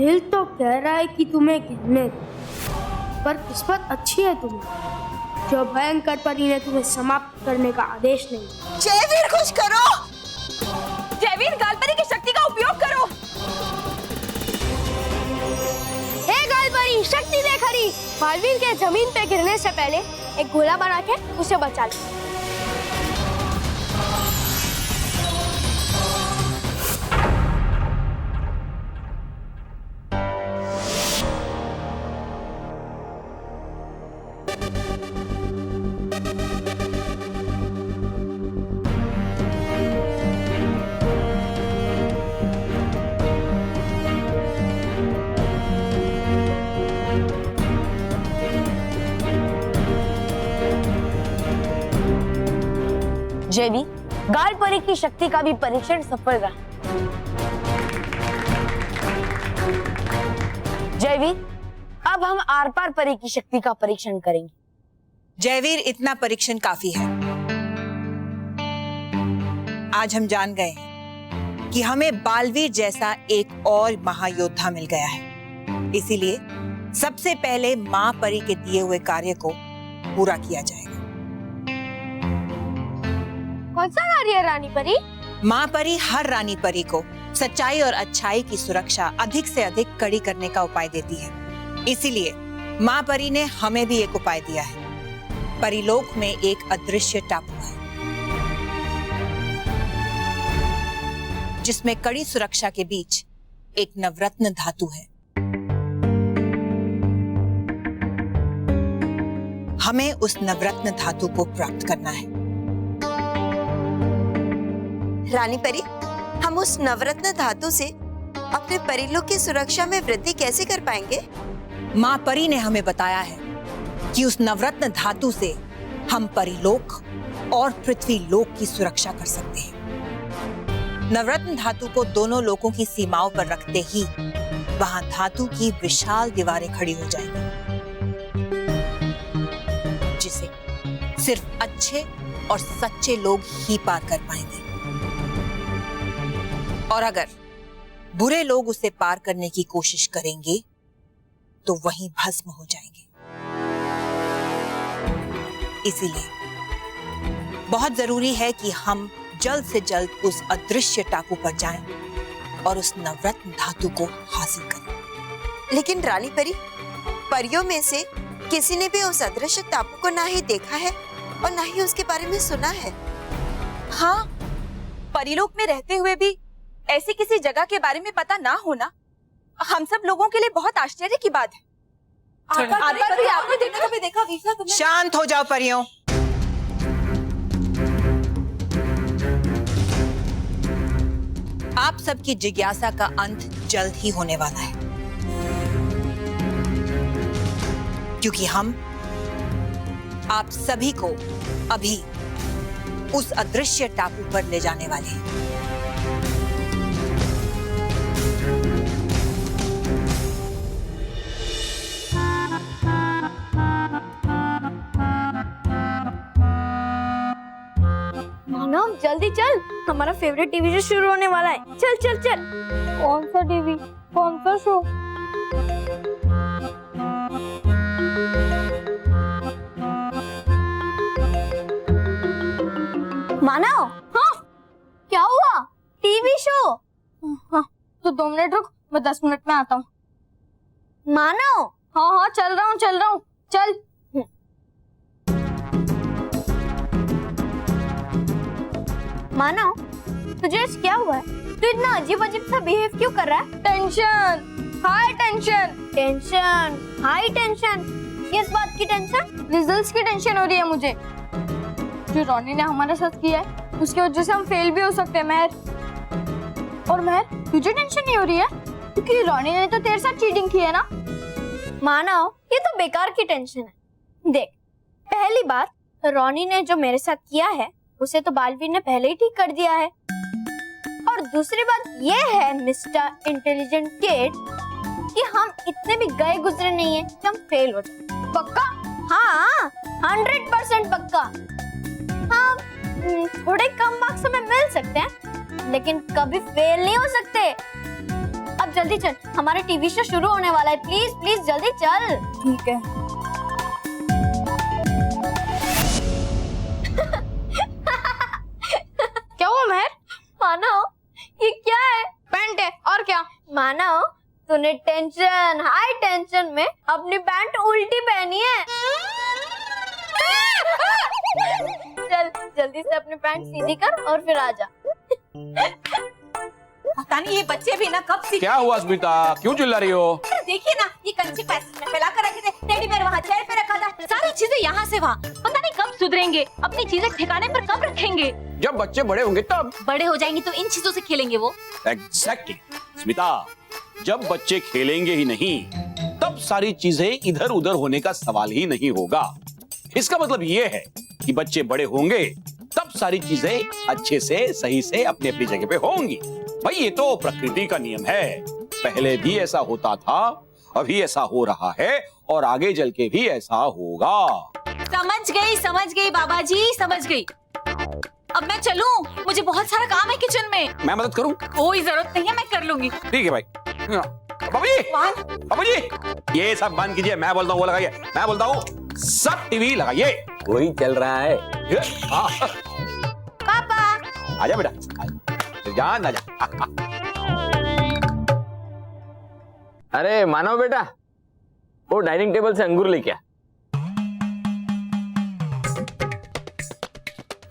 दिल तो कह रहा है कि तुम्हें गिरने दो, पर किस्मत अच्छी है तुम्हें जो भयंकर परी ने तुम्हें समाप्त करने का आदेश नहीं दिया। जयवीर कुछ करो। जयवीर गालपरी की शक्ति का उपयोग करो। हे गालपरी, शक्ति दे खरी। बालवीर के जमीन पे गिरने से पहले एक गोला बना के उसे बचा ले। जयवीर, गालपरी की शक्ति का भी परीक्षण सफल रहा। जयवीर, अब हम आर पार परी की शक्ति का परीक्षण करेंगे। जयवीर, इतना परीक्षण काफी है। आज हम जान गए हैं कि हमें बालवीर जैसा एक और महायोद्धा मिल गया है। इसीलिए सबसे पहले मां परी के दिए हुए कार्य को पूरा किया जाएगा। कौन सा कार्य है रानी परी? मां परी हर रानी परी को सच्चाई और अच्छाई की सुरक्षा अधिक से अधिक कड़ी करने का उपाय देती है। इसीलिए मां परी ने हमें भी एक उपाय दिया है। परीलोक में एक अदृश्य टापू है जिसमें कड़ी सुरक्षा के बीच एक नवरत्न धातु है। हमें उस नवरत्न धातु को प्राप्त करना है। रानी परी, हम उस नवरत्न धातु से अपने परीलोक की सुरक्षा में वृद्धि कैसे कर पाएंगे? मां परी ने हमें बताया है कि उस नवरत्न धातु से हम परीलोक और पृथ्वी लोक की सुरक्षा कर सकते हैं। नवरत्न धातु को दोनों लोकों की सीमाओं पर रखते ही वहां धातु की विशाल दीवारें खड़ी हो जाएंगी, जिसे सिर्फ अच्छे और सच्चे लोग ही पार कर पाएंगे। और अगर बुरे लोग उसे पार करने की कोशिश करेंगे तो वहीं भस्म हो जाएंगे। इसीलिए बहुत जरूरी है कि हम जल्द से जल्द उस अदृश्य टापू पर जाएं और उस नवरत्न धातु को हासिल करें। लेकिन रानी परी, परियों में से किसी ने भी उस अदृश्य टापू को ना ही देखा है और ना ही उसके बारे में सुना है। हाँ, परीलोक में रहते हुए भी ऐसी किसी जगह के बारे में पता ना होना हम सब लोगों के लिए बहुत आश्चर्य की बात है। आपने देखा वीसा तुमने? शांत हो जाओ परियों। आप सबकी जिज्ञासा का अंत जल्द ही होने वाला है, क्योंकि हम आप सभी को अभी उस अदृश्य टापू पर ले जाने वाले हैं। मानव, जल्दी चल, हमारा फेवरेट टीवी शो शुरू होने वाला है। चल चल चल। कौन सा टीवी, कौन सा शो? मानव, हाँ क्या हुआ? TV show? हाँ, तो 2 मिनट रुक, मैं 10 मिनट में आता हूँ। मानव, हाँ हाँ चल रहा हूँ, चल। मानव, तुझे आज क्या हुआ है? तू इतना अजीब अजीब सा बिहेव क्यों कर रहा है? Tension, high tension. किस बात की टेंशन? रिजल्ट्स की टेंशन हो रही है मुझे। जो रोनी ने हमारे साथ किया है, उसकी वजह से हम फेल भी हो सकते हैं। महर, और महर, तुझे टेंशन नहीं हो रही है? क्योंकि रोनी ने तो तेरे साथ चीटिंग की है ना? मानव, ये तो बेकार की टेंशन है। देख, पहली बात, रोनी ने जो मेरे साथ किया है उसे तो बालवीर ने पहले ही ठीक कर दिया है। और दूसरी बात ये है मिस्टर इंटेलिजेंट किड कि हम इतने भी गए गुजरे नहीं है कि हम फेल हो जाए। पक्का? हाँ, 100% पक्का। हाँ, थोड़े कम मार्क्स हमें मिल सकते हैं, लेकिन कभी फेल नहीं हो सकते। अब जल्दी चल, हमारा टीवी शो शुरू होने वाला है। प्लीज प्लीज जल्दी चल। ठीक है। क्या हुआ महर? मानो ये क्या है? पैंट है और क्या? मानो तूने टेंशन, हाई टेंशन में अपनी पैंट उल्टी पहनी है। चल जल्दी से अपनी पैंट सीधी कर और फिर आजा। पता नहीं ये बच्चे भी ना कब सीख। क्या हुआ स्मिता, क्यों चिल्ला रही हो? देखिए ना, ये कंचे पैसे में फैला कर रखे थे, टेडी बेयर वहाँ चेयर पे रखा था, सारी चीजें यहाँ से वहाँ। पता नहीं कब सुधरेंगे, अपनी चीजें ठिकाने पर कब रखेंगे। जब बच्चे बड़े होंगे तब। बड़े हो जाएंगे तो इन चीजों से खेलेंगे वो। एग्जैक्टली स्मिता, जब बच्चे खेलेंगे ही नहीं तब सारी चीजें इधर उधर होने का सवाल ही नहीं होगा। इसका मतलब ये है कि बच्चे बड़े होंगे तब सारी चीजें अच्छे से सही से अपनी अपनी जगह पे होंगी। भाई ये तो प्रकृति का नियम है, पहले भी ऐसा होता था, अभी ऐसा हो रहा है और आगे चल के भी ऐसा होगा। समझ गई बाबा जी, समझ गई। अब मैं चलूं, मुझे बहुत सारा काम है किचन में। मैं मदद करूं? कोई जरूरत नहीं है, मैं कर लूंगी। ठीक है भाई। बाबू जी, ये सब बंद कीजिए, मैं बोलता हूँ वो लगाइए, मैं बोलता हूँ सब टीवी लगाइए। वही चल रहा है। पापा आजा बेटा, जान आजा। अरे मानव बेटा, वो डाइनिंग टेबल से अंगूर लेके आ।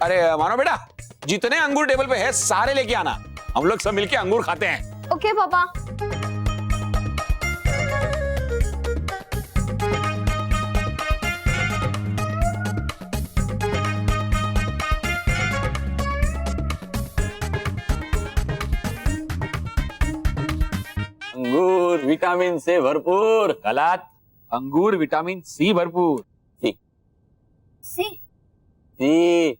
अरे मानो बेटा, जितने अंगूर टेबल पे है सारे लेके आना, हम लोग सब मिलके अंगूर खाते हैं। ओके पापा। अंगूर विटामिन से भरपूर। गलत, अंगूर विटामिन सी भरपूर। सी सी।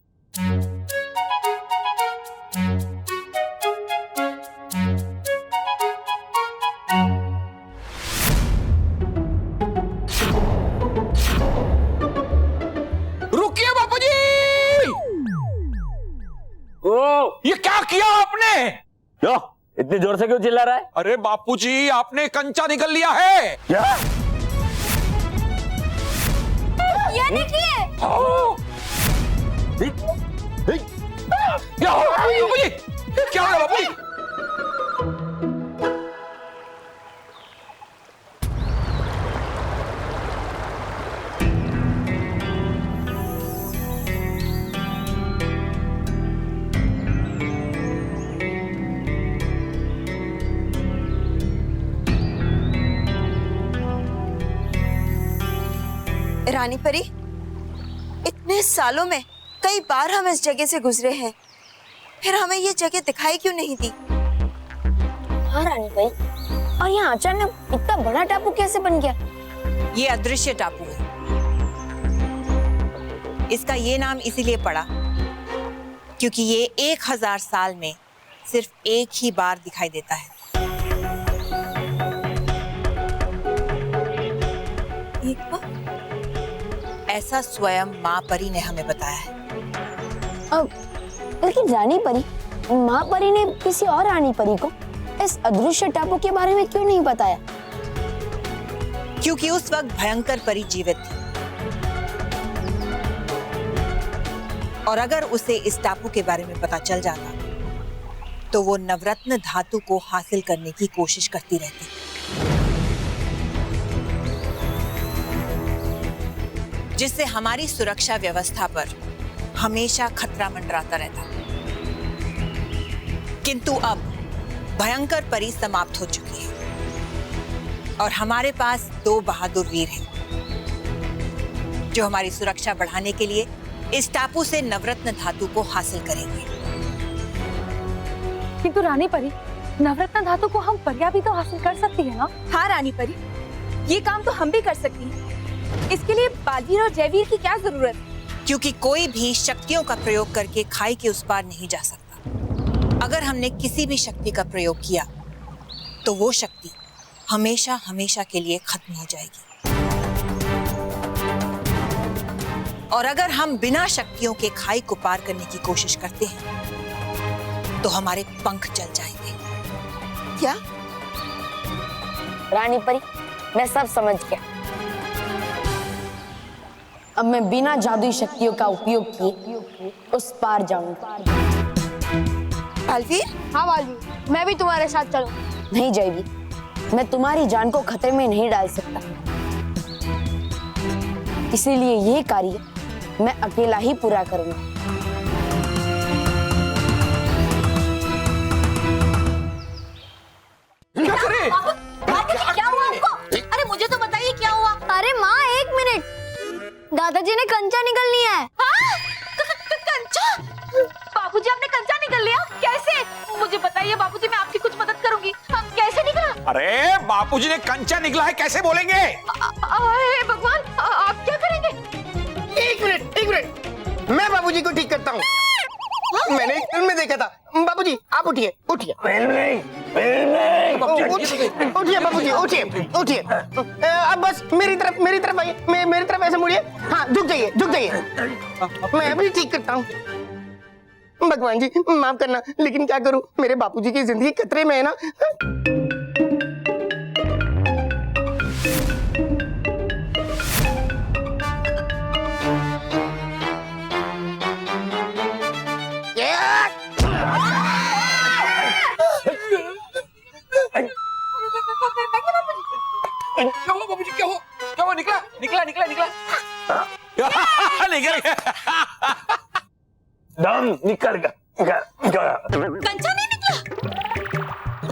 रुकिए बापू जी, ओ, ये क्या किया आपने? लो, इतनी जोर से क्यों चिल्ला रहा है? अरे बापू जी, आपने कंचा निकल लिया है। क्या? ये देखिए। क्या हो रहा है बापू जी? क्या हो रहा है बापू जी? रानी परी, इतने सालों में कई बार हम इस जगह से गुजरे हैं, फिर हमें ये जगह दिखाई क्यों नहीं दी? हाँ रानी भाई, और यहाँ अचानक इतना बड़ा टापू कैसे बन गया? ये अदृश्य टापू है। इसका ये नाम इसीलिए पड़ा क्योंकि ये 1000 साल में सिर्फ एक ही बार दिखाई देता है। एक बार? ऐसा स्वयं माँ परी ने हमें बताया है। अब लेकिन रानी परी, माँ परी ने किसी और रानी परी को इस अदृश्य टापू के बारे में क्यों नहीं बताया? क्योंकि उस वक्त भयंकर परी जीवित थी और अगर उसे इस टापू के बारे में पता चल जाता तो वो नवरत्न धातु को हासिल करने की कोशिश करती रहती, जिससे हमारी सुरक्षा व्यवस्था पर हमेशा खतरा मंडराता रहता। किंतु अब भयंकर परी समाप्त हो चुकी है और हमारे पास 2 बहादुर वीर हैं जो हमारी सुरक्षा बढ़ाने के लिए इस टापू से नवरत्न धातु को हासिल करेंगे। किंतु रानी परी, नवरत्न धातु को हम परिया भी तो हासिल कर सकती है ना? हाँ रानी परी, ये काम तो हम भी कर सकती हैं। इसके लिए बालवीर और जयवीर की क्या जरूरत है? क्योंकि कोई भी शक्तियों का प्रयोग करके खाई के उस पार नहीं जा सकता। अगर हमने किसी भी शक्ति का प्रयोग किया तो वो शक्ति हमेशा हमेशा के लिए खत्म हो जाएगी। और अगर हम बिना शक्तियों के खाई को पार करने की कोशिश करते हैं तो हमारे पंख चल जाएंगे। क्या रानी परी, मैं सब समझ गया। अब मैं बिना जादुई शक्तियों का उपयोग किए उस पार जाऊंगा। बालवीर, हाँ बालवीर, मैं भी तुम्हारे साथ चलूं। नहीं जयवीर, मैं तुम्हारी जान को खतरे में नहीं डाल सकता, इसीलिए ये कार्य मैं अकेला ही पूरा करूंगा। क्या करे? क्या हुआ आपको? अरे मुझे तो बताइए क्या हुआ? अरे माँ, 1 मिनट, दादाजी ने कंचा निकल लिया है। कंचा? बाबूजी, आपने कंचा निकल लिया? कैसे? मुझे बताइए बाबूजी, मैं आपकी कुछ मदद करूंगी। कैसे निकला? अरे बापूजी ने कंचा निकला है, कैसे बोलेंगे? अरे भगवान, आप क्या करेंगे? एक मिनट, मैं बाबूजी को ठीक करता हूँ। मैंने एक फिल्म में देखा था। बाबूजी आप उठिए, उठिए बाबूजी, उठिए। अब बस मेरी तरफ आइए, मेरी तरफ ऐसे मुड़िए। हाँ, झुक जाइए। मैं अभी ठीक करता हूँ। भगवान जी माफ करना, लेकिन क्या करूँ, मेरे बापूजी की जिंदगी खतरे में है ना। क्या हुआ बाबूजी, क्या हुआ? निकला निकल गया। दम निकल गया। कंचा नहीं निकला?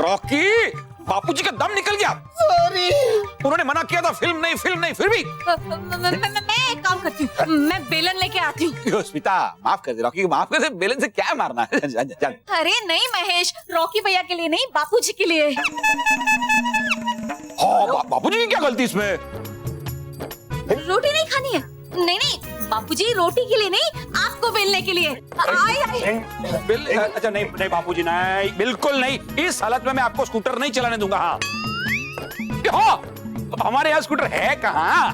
रॉकी, बापूजी का दम निकल गया। सॉरी, उन्होंने मना किया था, फिल्म नहीं, फिर भी। मैं एक काम करती हूँ, मैं बेलन लेके आती हूँ। स्मिता, माफ कर दे रॉकी, माफ कर दे। बेलन से क्या मारना है? जा। अरे नहीं महेश, रॉकी भैया के लिए नहीं, बापूजी के लिए। हाँ, बापूजी की क्या गलती इसमें? रोटी नहीं खानी है? नहीं, बापूजी रोटी के लिए नहीं, आपको बेलने के लिए। अच्छा नहीं बापूजी, नहीं, बिल्कुल नहीं। इस हालत में मैं आपको स्कूटर नहीं चलाने दूंगा। हाँ, अब हमारे यहाँ स्कूटर है कहाँ?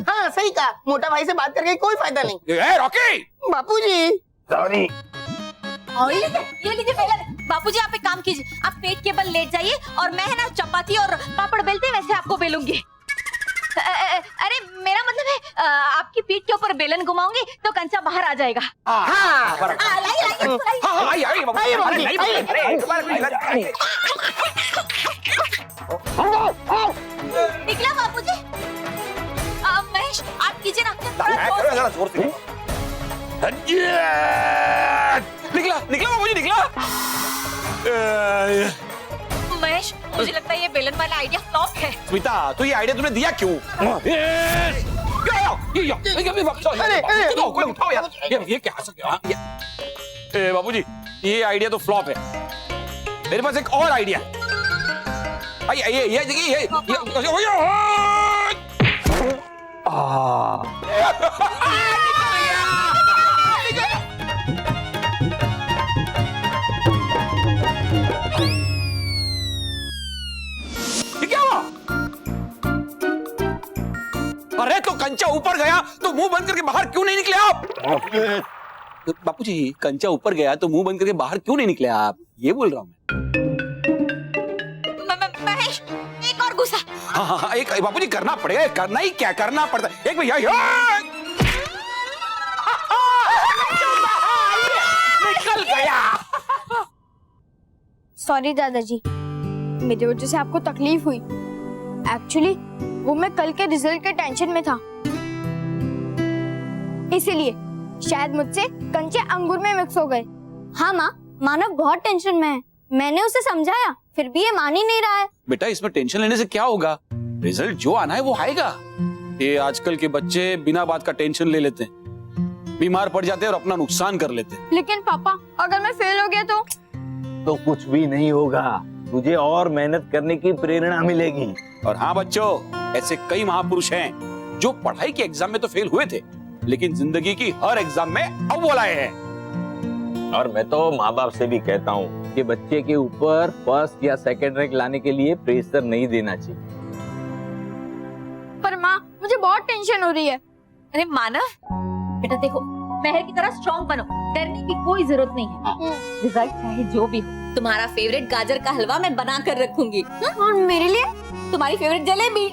हाँ सही कहा, मोटा भाई से बात करके कोई फायदा नहीं। रॉकी, बापूजी सॉरी। ये लीजिए बेलन। बापूजी आप एक काम कीजिए, आप पेट के बल लेट जाइए और मैं है ना चपाती और पापड़ बेलते वैसे आपको बेलूंगी। अरे मेरा मतलब है आपकी पीठ के ऊपर बेलन घुमाऊंगी तो कंचा बाहर आ जाएगा। निकला बापूजी? महेश आप कीजिए ना थोड़ा जोर से। निकला बाबूजी, निकला। महेश मुझे लगता है ये बेलन वाला आइडिया फ्लॉप है। स्मिता, तो ये आइडिया तुमने दिया क्यों? उठाओ यार, ये क्या बाबूजी, ये आइडिया तो फ्लॉप है। मेरे पास एक और आइडिया। अरे तो कंचा ऊपर गया तो मुंह बंद करके बाहर क्यों नहीं निकले आप? बापूजी, कंचा ऊपर गया तो मुंह बंद करके बाहर क्यों नहीं निकले आप? ये बोल रहा हूँ मैं। महेश एक और गुस्सा। हाँ, एक बापूजी करना पड़ेगा, करना ही क्या करना पड़ता है। एक भैया निकल गया। सॉरी दादाजी, मेरी वजह से आपको तकलीफ हुई। एक्चुअली वो मैं कल के रिजल्ट के टेंशन में था, इसीलिए शायद मुझसे कंचे अंगूर में मिक्स हो गए। हाँ माँ, मानव बहुत टेंशन में है। मैंने उसे समझाया, फिर भी ये मान ही नहीं रहा है। बेटा, इसमें टेंशन लेने से क्या होगा? रिजल्ट जो आना है वो आएगा। ये आजकल के बच्चे बिना बात का टेंशन ले लेते हैं, बीमार पड़ जाते हैं और अपना नुकसान कर लेते हैं। लेकिन पापा, अगर मैं फेल हो गया तो कुछ भी नहीं होगा, तुझे और मेहनत करने की प्रेरणा मिलेगी। और हाँ बच्चों, ऐसे कई महापुरुष हैं जो पढ़ाई के एग्जाम में तो फेल हुए थे, लेकिन जिंदगी की हर एग्जाम में अव्वल आए हैं। और मैं तो माँ बाप से भी कहता हूँ कि बच्चे के ऊपर फर्स्ट या सेकंड रैंक लाने के लिए प्रेशर नहीं देना चाहिए। पर माँ, मुझे बहुत टेंशन हो रही है। अरे मानव बेटा, देखो महर की तरह स्ट्रॉन्ग बनो, डरने की कोई जरूरत नहीं है। रिजल्ट चाहे जो भी हो, तुम्हारा फेवरेट गाजर का हलवा मैं बना कर रखूंगी। और मेरे लिए तुम्हारी फेवरेट जलेबी।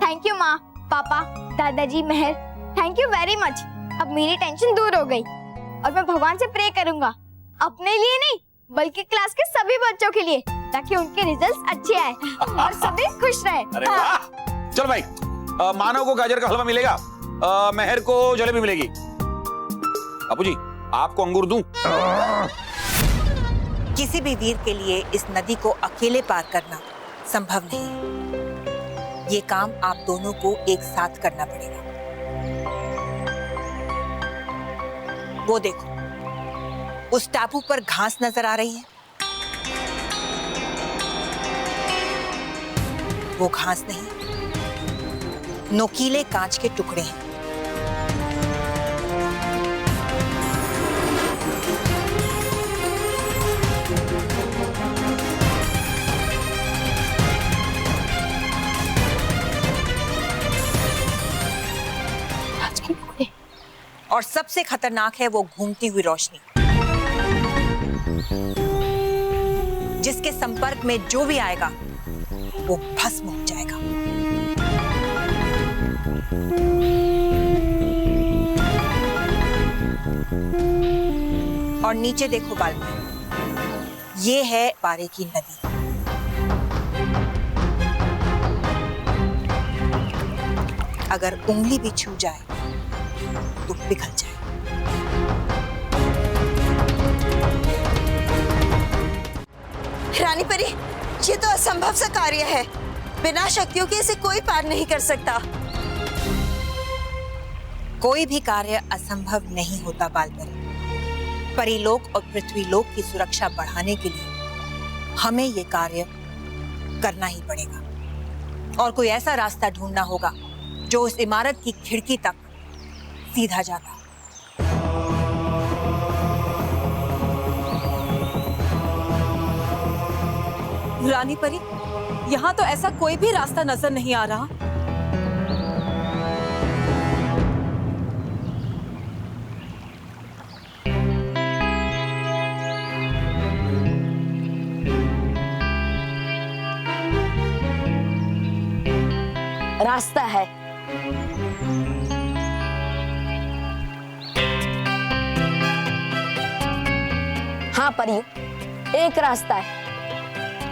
थैंक यू माँ, पापा, दादाजी, महर, थैंक यू वेरी मच। अब मेरी टेंशन दूर हो गई और मैं भगवान से प्रे करूंगा, अपने लिए नहीं बल्कि क्लास के सभी बच्चों के लिए, ताकि उनके रिजल्ट्स अच्छे आए और सभी खुश रहे। अरे वाह! चल भाई, मानव को गाजर का हलवा मिलेगा, महर को जलेबी मिलेगी। बापूजी, आपको अंगूर दूं? किसी भी वीर के लिए इस नदी को अकेले पार करना संभव नहीं है। ये काम आप दोनों को एक साथ करना पड़ेगा। वो देखो, उस टापू पर घास नजर आ रही है। वो घास नहीं, नोकीले कांच के टुकड़े हैं। और सबसे खतरनाक है वो घूमती हुई रोशनी, जिसके संपर्क में जो भी आएगा वो भस्म हो जाएगा। और नीचे देखो बालक, ये है पारे की नदी। अगर उंगली भी छू जाए तो पिघल जाए। रानी परी, ये तो असंभव सा कार्य है। बिना शक्तियों के इसे कोई पार नहीं कर सकता। कोई भी कार्य असंभव नहीं होता बालपरी। परीलोक और पृथ्वीलोक की सुरक्षा बढ़ाने के लिए हमें ये कार्य करना ही पड़ेगा। और कोई ऐसा रास्ता ढूंढना होगा जो उस इमारत की खिड़की तक सीधा जाता। रानी परी, यहाँ तो ऐसा कोई भी रास्ता नजर नहीं आ रहा। रास्ता है। हाँ परी, एक रास्ता है।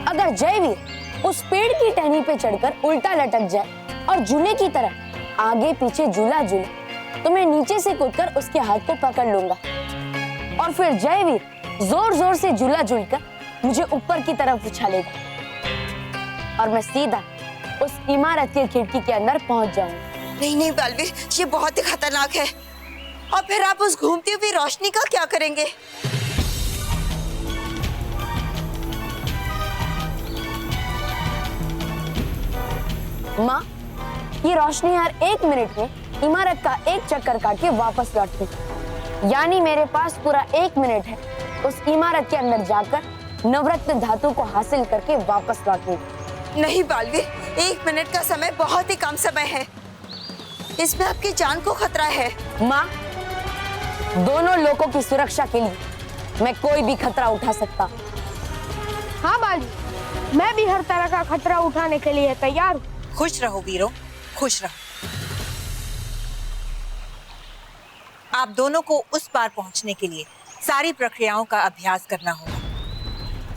अगर जयवीर उस पेड़ की टहनी पे चढ़कर उल्टा लटक जाए और झूले की तरह आगे पीछे झूला झूले, तो मैं नीचे से कूदकर उसके हाथ को पकड़ लूंगा और फिर जयवीर जोर जोर से झूला झूलकर मुझे ऊपर की तरफ उछालेगा और मैं सीधा उस इमारत की खिड़की के अंदर पहुंच जाऊंगा। नहीं नहीं बालवीर, ये बहुत ही खतरनाक है। और फिर आप उस घूमती हुई रोशनी का क्या करेंगे? माँ, ये रोशनी हर 1 मिनट में इमारत का एक चक्कर काट के वापस लौटती है। यानी मेरे पास पूरा 1 मिनट है उस इमारत के अंदर जाकर नवरत्न धातु को हासिल करके वापस लौटने की। नहीं बालवीर, 1 मिनट का समय बहुत ही कम समय है। इसमें आपकी जान को खतरा है। माँ, दोनों लोगों की सुरक्षा के लिए मैं कोई भी खतरा उठा सकता। हाँ बाली, मैं भी हर तरह का खतरा उठाने के लिए तैयार हूँ। खुश रहो वीरों, खुश रहो। आप दोनों को उस पार पहुंचने के लिए सारी प्रक्रियाओं का अभ्यास करना होगा।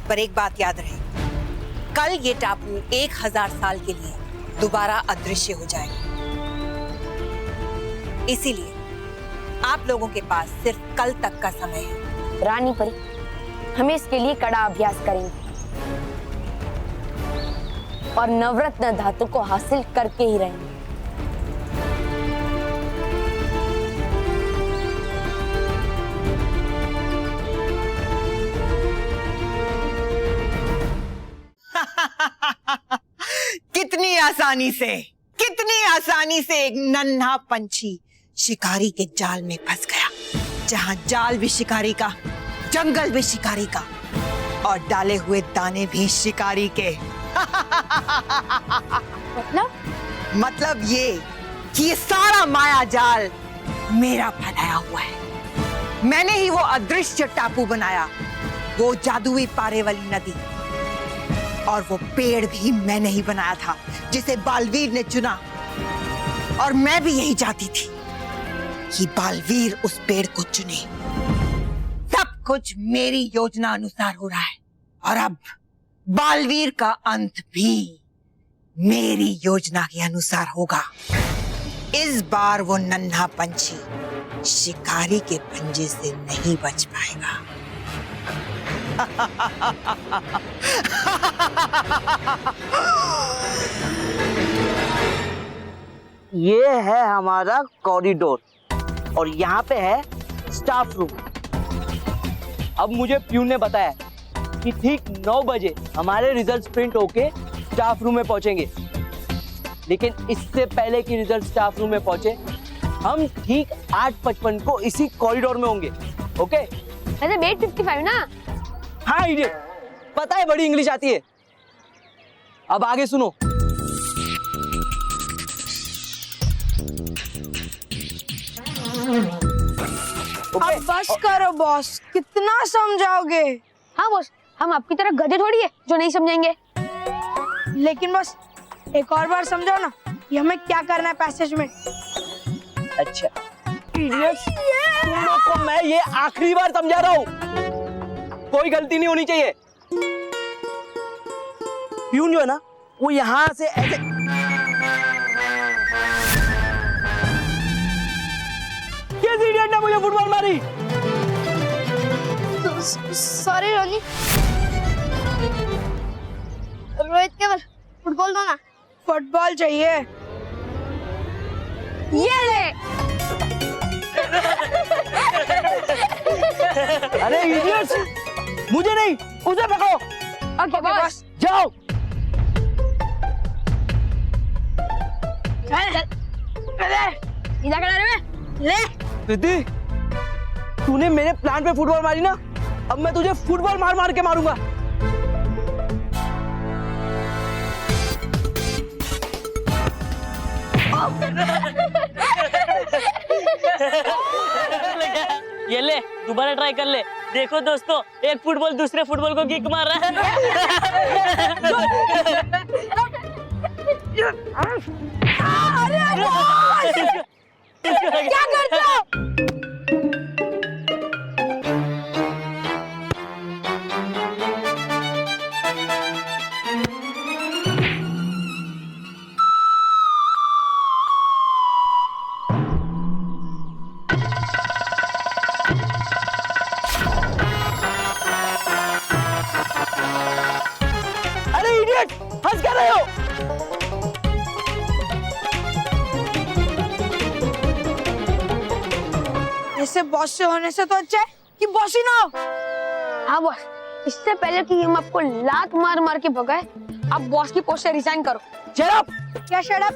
पर एक बात याद रहे, कल ये टापू 1000 साल के लिए दोबारा अदृश्य हो जाएगा। इसीलिए आप लोगों के पास सिर्फ कल तक का समय है। रानी परी, हम इसके लिए कड़ा अभ्यास करेंगे और नवरत्न धातु को हासिल करके ही रहेंगे। कितनी आसानी से एक नन्हा पंछी शिकारी के जाल में फंस गया, जहां जाल भी शिकारी का, जंगल भी शिकारी का और डाले हुए दाने भी शिकारी के। मतलब ये कि ये सारा माया जाल मेरा बनाया हुआ है। मैंने ही वो अदृश्य टापू बनाया, वो जादुई पारे वाली नदी, और वो पेड़ भी मैंने ही बनाया था जिसे बालवीर ने चुना। और मैं भी यही चाहती थी कि बालवीर उस पेड़ को चुने। सब कुछ मेरी योजना अनुसार हो रहा है, और अब बालवीर का अंत भी मेरी योजना के अनुसार होगा। इस बार वो नन्हा पंछी शिकारी के पंजे से नहीं बच पाएगा। ये है हमारा कॉरिडोर और यहाँ पे है स्टाफ रूम। अब मुझे प्यून ने बताया कि ठीक 9 बजे हमारे रिजल्ट प्रिंट होके स्टाफ रूम में पहुंचेंगे, लेकिन इससे पहले कि रिजल्ट स्टाफ रूम में पहुंचे हम ठीक 8:55 को इसी कॉरिडोर में होंगे। ओके? वैसे 8:55 ना? हाँ इडियट, पता है बड़ी इंग्लिश आती है। अब आगे सुनो। अब बस करो बॉस, कितना समझाओगे? हाँ बॉस, हम आपकी तरह गधे थोड़ी है जो नहीं समझेंगे। लेकिन बस एक और बार समझाओ ना कि हमें क्या करना है पैसेज में। अच्छा इडियट्स, तुम लोग को मैं ये आखिरी बार समझा रहा हूँ, कोई गलती नहीं होनी चाहिए। प्यून जो है ना, वो यहाँ से ऐसे किस इडियट ने मुझे फुटबॉल मारी? सॉरी रोनी। रोहित केवल फुटबॉल दो ना। फुटबॉल चाहिए। ये ले। अरे इडियट्स, मुझे नहीं, उसे पकड़ो। Okay boss. जाओ। इधर खड़ा रहे। ले। दीदी, तूने मेरे प्लान पे फुटबॉल मारी ना, अब मैं तुझे फुटबॉल मार मार के मारूंगा। ये ले, दोबारा ट्राई कर ले। देखो दोस्तों, एक फुटबॉल दूसरे फुटबॉल को किक मार रहा है। क्या करते हो? अरे इडियट, हंस क्या रहे हो? ऐसे बॉस से होने से तो अच्छा है कि बॉस ही ना हो। हाँ बॉस, इससे पहले कि हम आपको लात मार मार के भगाए, आप बॉस की पोस्ट से रिजाइन करो। Shut up. क्या शट अप?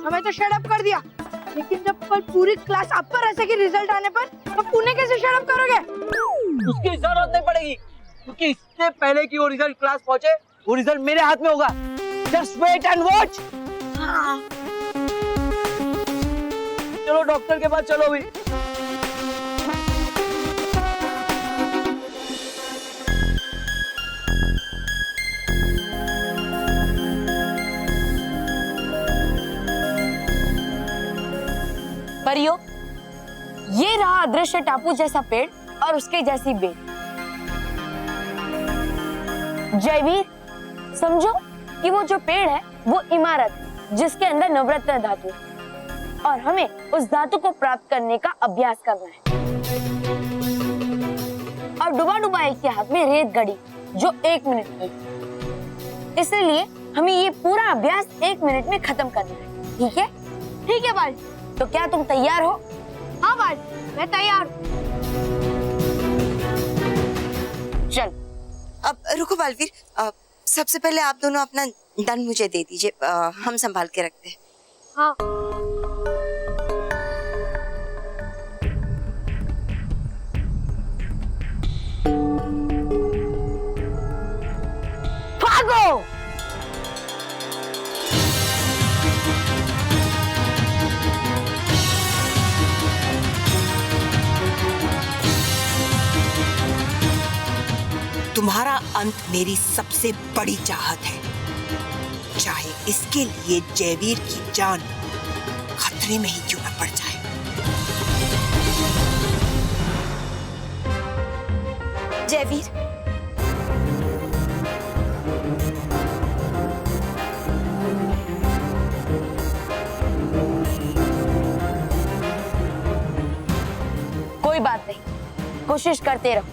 हमें तो शट अप कर दिया, लेकिन जब कल पूरी क्लास आप पर ऐसे की रिजल्ट आने पर तो पुणे कैसे शट अप करोगे? उसकी जरूरत नहीं पड़ेगी, क्योंकि इससे पहले कि वो रिजल्ट क्लास पहुंचे, वो रिजल्ट मेरे हाथ में होगा। Just wait and watch. हाँ। चलो डॉक्टर के पास चलो भी। परियो, ये रहा अदृश्य टापू जैसा पेड़ और उसके जैसी बेल। जयवीर, समझो कि वो जो पेड़ है वो इमारत है जिसके अंदर नवरत्न धातु है, और हमें उस धातु को प्राप्त करने का अभ्यास करना है। और डुबा डुबा एक के हाथ में रेत घड़ी जो 1 मिनट की, इसलिए हमें ये पूरा अभ्यास 1 मिनट में खत्म करना है। ठीक है? ठीक है बाल। तो क्या तुम तैयार हो? हाँ बाल, मैं तैयार। चल। अब रुको बालवीर, सबसे पहले आप दोनों अपना दंड मुझे दे दीजिए, हम संभाल के रखते हैं। हाँ। भागो। तुम्हारा अंत मेरी सबसे बड़ी चाहत है, चाहे इसके लिए जयवीर की जान खतरे में ही क्यों न पड़ जाए। जयवीर, कोई बात नहीं, कोशिश करते रहो,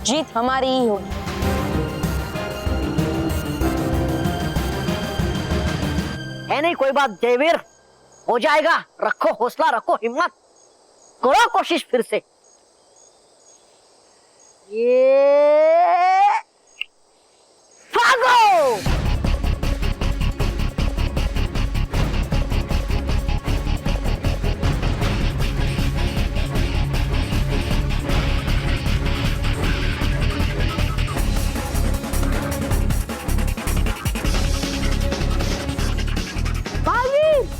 जीत हमारी ही होगी। है नहीं कोई बात जयवीर, हो जाएगा। रखो हौसला, रखो हिम्मत, करो कोशिश फिर से। ये भागो।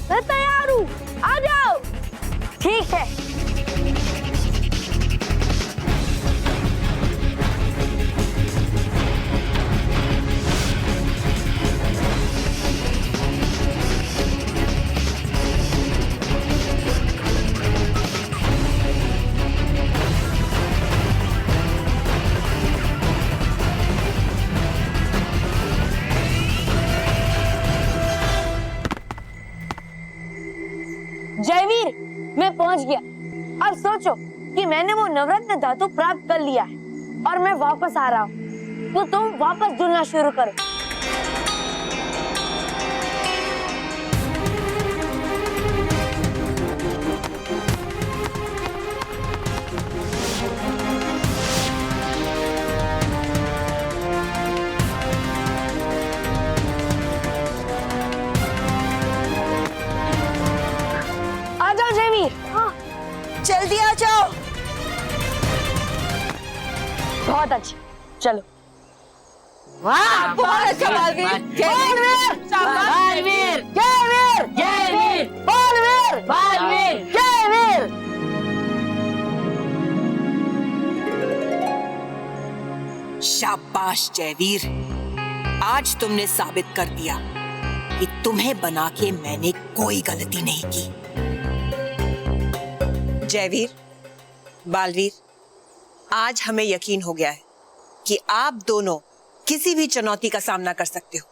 मैं तैयार हूँ, आ जाओ। ठीक है। जयवीर, मैं पहुंच गया। अब सोचो कि मैंने वो नवरत्न धातु प्राप्त कर लिया है और मैं वापस आ रहा हूँ, तो तुम वापस जुड़ना शुरू करो। आ जाओ जयवीर। हाँ, जल्दी आ जाओ। बहुत अच्छा, चलो। वाह, बहुत अच्छा बालवीर। बालवीर, बालवीर, जयवीर, जयवीर, बालवीर, बालवीर, जयवीर। शाबाश जयवीर, आज तुमने साबित कर दिया कि तुम्हें बना के मैंने कोई गलती नहीं की। जयवीर, बालवीर, आज हमें यकीन हो गया है कि आप दोनों किसी भी चुनौती का सामना कर सकते हो।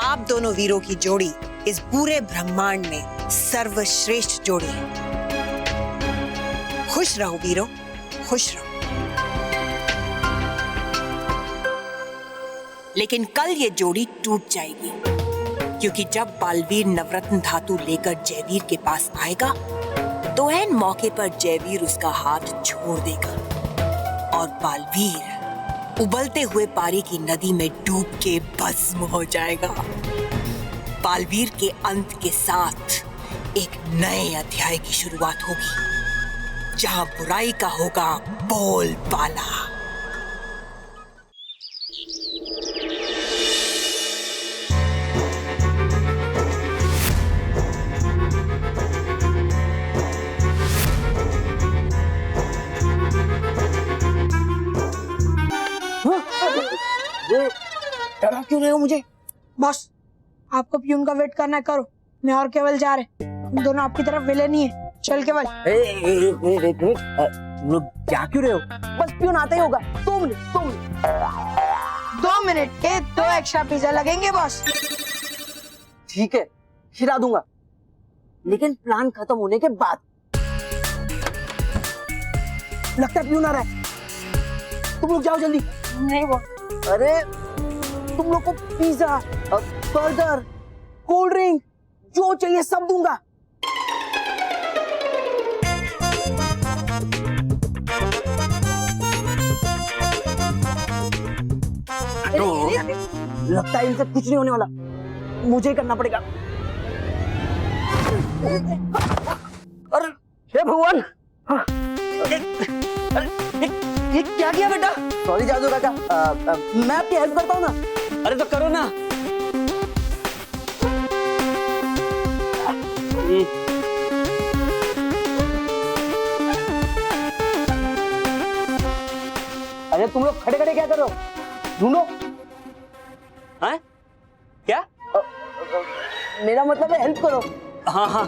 आप दोनों वीरों की जोड़ी इस पूरे ब्रह्मांड में सर्वश्रेष्ठ जोड़ी है। खुश रहो वीरों, खुश रहो। लेकिन कल ये जोड़ी टूट जाएगी, क्योंकि जब बालवीर नवरत्न धातु लेकर जयवीर के पास आएगा तो ऐन मौके पर जयवीर उसका हाथ छोड़ देगा और बालवीर उबलते हुए पारी की नदी में डूब के भस्म हो जाएगा। बालवीर के अंत के साथ एक नए अध्याय की शुरुआत होगी, जहां बुराई का होगा बोलबाला। डरा क्यों रहे हो मुझे? बॉस, आपको प्यून का वेट करना है, करो। मैं और केवल जा रहे, हम दोनों आपकी तरफ विले नहीं है। चल केवल। लोग क्या क्यों रहे हो? बस प्यून आता ही होगा। 2 मिनट, 2 मिनट के 2 एक्स्ट्रा पिज्जा लगेंगे बॉस। ठीक है, खिला दूंगा, लेकिन प्लान खत्म होने के बाद। लगता है प्यून आ रहा है, तुम लोग जाओ जल्दी। नहीं बॉस। अरे तुम लोग को पिज्जा, बर्गर, कोल्ड ड्रिंक जो चाहिए सब दूंगा। लगता है इनसे कुछ नहीं होने वाला, मुझे ही करना पड़ेगा। अरे हे भगवान, ये क्या किया बेटा? सॉरी जादू काका, मैं आपकी हेल्प करता हूँ ना। अरे तो करो ना। अरे तुम लोग खड़े खड़े बैठे क्या करो? ढूंढो। हाँ क्या? मेरा मतलब है हेल्प करो। हाँ हाँ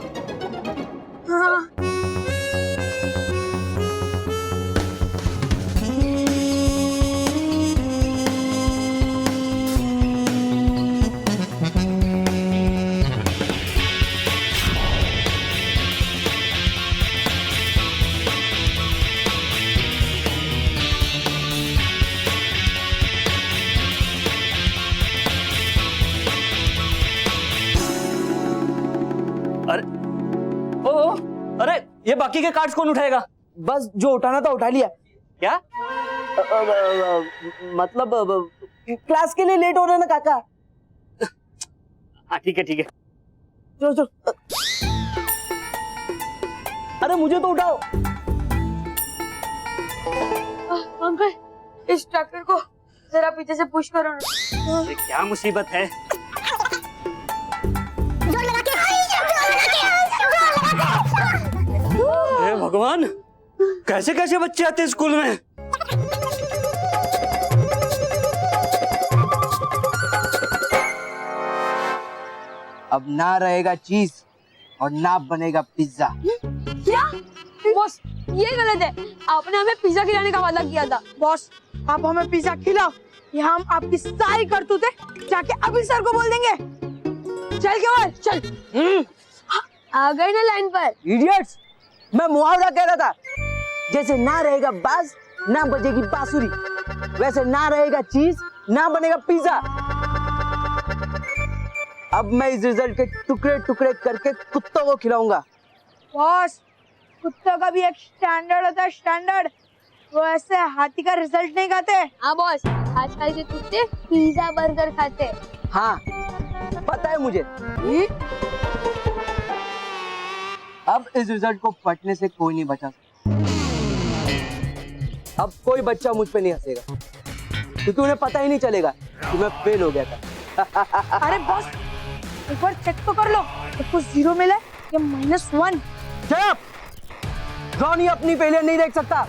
अरे ये बाकी के कार्ड्स कौन उठाएगा? बस जो उठाना था उठा लिया। क्या? मतलब क्लास के लिए लेट हो रहे ना काका। हाँ ठीक है ठीक है। चलो चलो। अरे मुझे तो उठाओ। अंकल इस ट्रैक्टर को जरा पीछे से पुश करो ना। ये क्या मुसीबत है? हे भगवान, कैसे कैसे बच्चे आते हैं स्कूल में? अब ना रहेगा चीज और ना बनेगा पिज्जा। क्या? बॉस ये गलत है। आपने हमें पिज्जा खिलाने का वादा किया था। बॉस आप हमें पिज्जा खिलाओ या हम आपकी सारी करतूतें जाके अभी सर को बोल देंगे। चल केवल चल। आ गए ना लाइन पर। इडियट्स, मैं मुहावरा कह रहा था। जैसे ना रहेगा बाज ना बजेगी बांसुरी, वैसे ना रहेगा चीज ना बनेगा पिज्जा। अब मैं इस रिजल्ट के टुकड़े टुकड़े करके कुत्तों को खिलाऊंगा। बॉस कुत्तों का भी एक स्टैंडर्ड होता है, स्टैंडर्ड। वो ऐसे हाथी का रिजल्ट नहीं खाते। हाँ बॉस, आजकल के कुत्ते पिज्जा बर्गर खाते। हाँ पता है मुझे। अब इस रिजल्ट को फटने से कोई नहीं बचा सकता। अब कोई बच्चा मुझ पे नहीं हंसेगा क्योंकि उन्हें पता ही नहीं चलेगा कि मैं फेल हो गया था। अरे बॉस एक बार चेक तो कर लो, आपको 0 मिला या -1। चुप! रॉनी अपनी फेलियर नहीं देख सकता।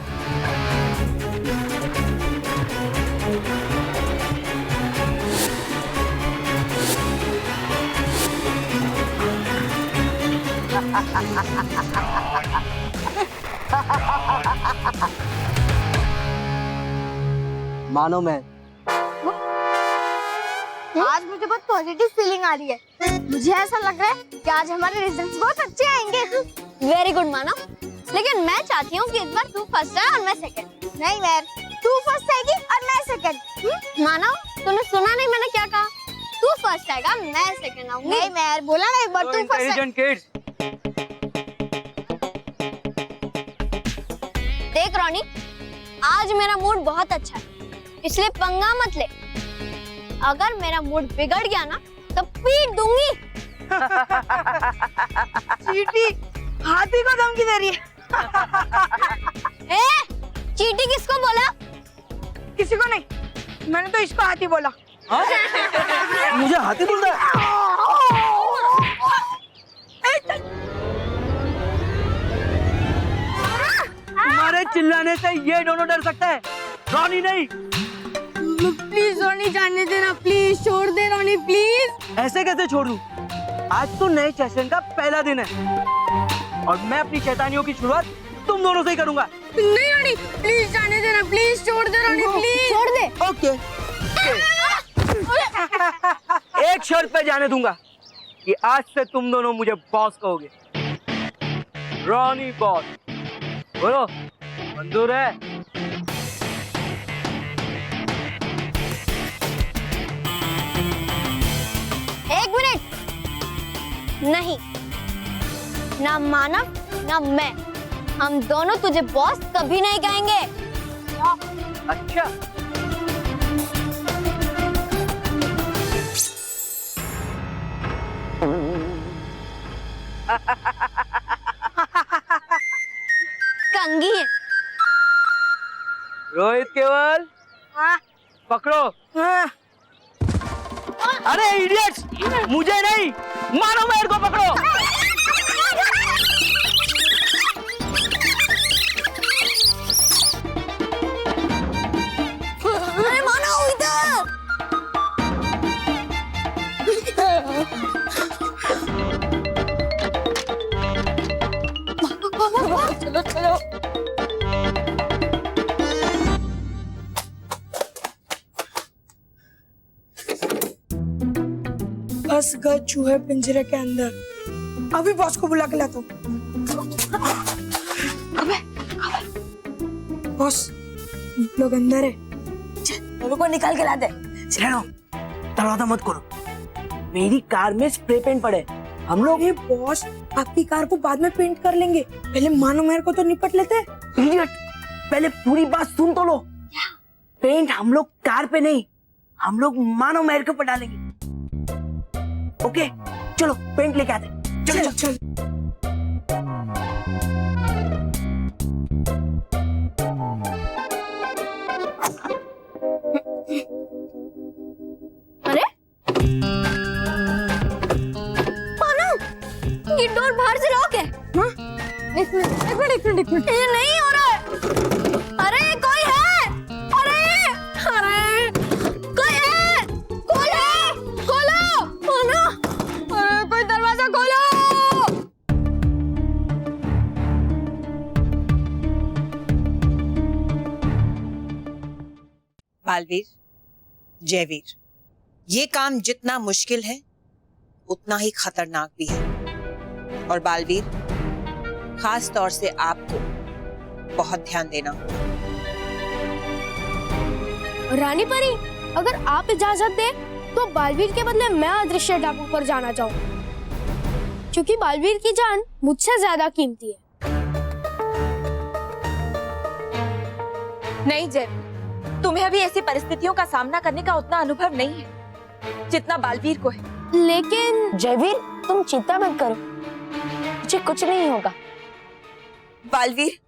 मानो मैं आज मुझे बहुत पॉजिटिव फीलिंग आ रही है। मुझे ऐसा लग रहा है कि आज हमारे रिजल्ट्स बहुत अच्छे आएंगे। वेरी गुड मानव, लेकिन मैं चाहती हूँ कि इस बार तू फर्स्ट है और मैं सेकंड। नहीं मैर, तू फर्स्ट आएगी और मैं सेकंड। मानव तूने सुना नहीं मैंने क्या कहा? तू फर्स्ट आएगा मैं सेकंड आऊंगी। नहीं मैर, बोला ना एक बार तू फर्स्ट। Intelligent kids. देख रॉनी, आज मेरा मूड बहुत अच्छा है, इसलिए पंगा मत ले। अगर मेरा मूड बिगड़ गया ना तो पीट दूंगी। चीटी हाथी को धमकी दे रही है। ए, चीटी किसको बोला? किसी को नहीं, मैंने तो इसको हाथी बोला। मुझे हाथी बोल रहा है? तुम्हारे चिल्लाने से ये दोनों डर सकता है, रॉनी नहीं। प्लीज रॉनी जाने देना, प्लीज छोड़ दे रॉनी प्लीज। ऐसे कैसे छोड़ दूं? आज तो नए सेशन का पहला दिन है और मैं अपनी शैतानियों की शुरुआत तुम दोनों से ही करूंगा। नहीं रॉनी प्लीज जाने देना, प्लीज छोड़ दे रॉनी प्लीज। छोड़ दे। ओके। एक शर्त पे जाने दूंगा कि आज से तुम दोनों मुझे बॉस कहोगे। Ronnie boss. बोलो मंजूर है? एक मिनट। नहीं, ना मानव ना मैं, हम दोनों तुझे बॉस कभी नहीं कहेंगे। अच्छा। कंगी है। रोहित केवल पकड़ो। अरे इडियट्स, मुझे नहीं, मानो मेरे को पकड़ो। चलो चलो। फंस गए चूहे पिंजरे के अंदर। अभी बॉस को बुला के लाता हूँ। बॉस लोग अंदर है। दोनों को निकाल के ला दे। चलो दरवाजा मत करो, मेरी कार में स्प्रे पेंट पड़े, हम लोग। ये बॉस आपकी कार को बाद में पेंट कर लेंगे, पहले मानो मेरे को तो निपट लेते हैं। इडियट, पहले पूरी बात सुन तो लो। पेंट हम लोग कार पे नहीं, हम लोग मानो मेरे को पे डालेंगे। ओके चलो पेंट लेके आते। चलो चलो चलो। अरे मानो ये डोर बाहर से लॉक है। हाँ? एक मिनट ये नहीं हो रहा है। अरे कोई है? अरे कोई है? खोलो मानो। अरे कोई दरवाजा खोलो। बालवीर, जयवीर, ये काम जितना मुश्किल है उतना ही खतरनाक भी है। और बालवीर, खास तौर से आपको बहुत ध्यान देना होगा। रानी परी, अगर आप इजाजत दें तो बालवीर के बदले मैं अदृश्य टापू पर जाना चाहूँ, क्योंकि बालवीर की जान मुझसे ज्यादा कीमती है। नहीं जय, तुम्हें अभी ऐसी परिस्थितियों का सामना करने का उतना अनुभव नहीं है जितना बालवीर को है। लेकिन जयवीर, तुम चिंता मत करो, मुझे कुछ नहीं होगा। बालवीर,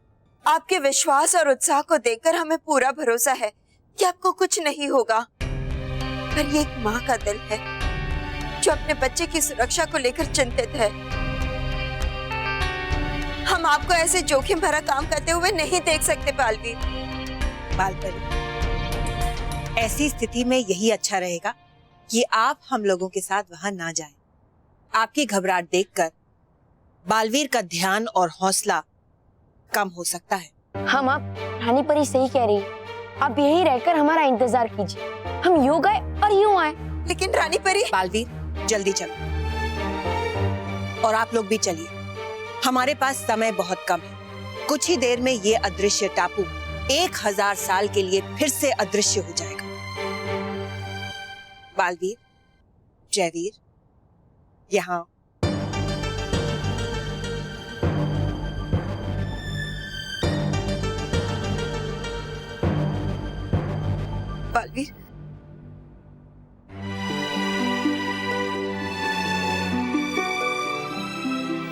आपके विश्वास और उत्साह को देखकर हमें पूरा भरोसा है कि आपको कुछ नहीं होगा। पर ये एक माँ का दिल है जो अपने बच्चे की सुरक्षा को लेकर चिंतित है। हम आपको ऐसे जोखिम भरा काम करते हुए नहीं देख सकते बालवीर। बालपरी, ऐसी स्थिति में यही अच्छा रहेगा कि आप हम लोगों के साथ वहां ना जाएं। आपकी घबराहट देखकर बालवीर का ध्यान और हौसला कम हो सकता है। हम आप रानी परी सही कह रही है, आप यही रहकर हमारा इंतजार कीजिए। हम यूं गए और यूं आए। लेकिन रानी परी। बालवीर, जल्दी चलो और आप लोग भी चलिए, हमारे पास समय बहुत कम है। कुछ ही देर में ये अदृश्य टापू 1000 साल के लिए फिर से अदृश्य हो जाएगा। बालवीर, जयवीर, यहाँ बालवीर,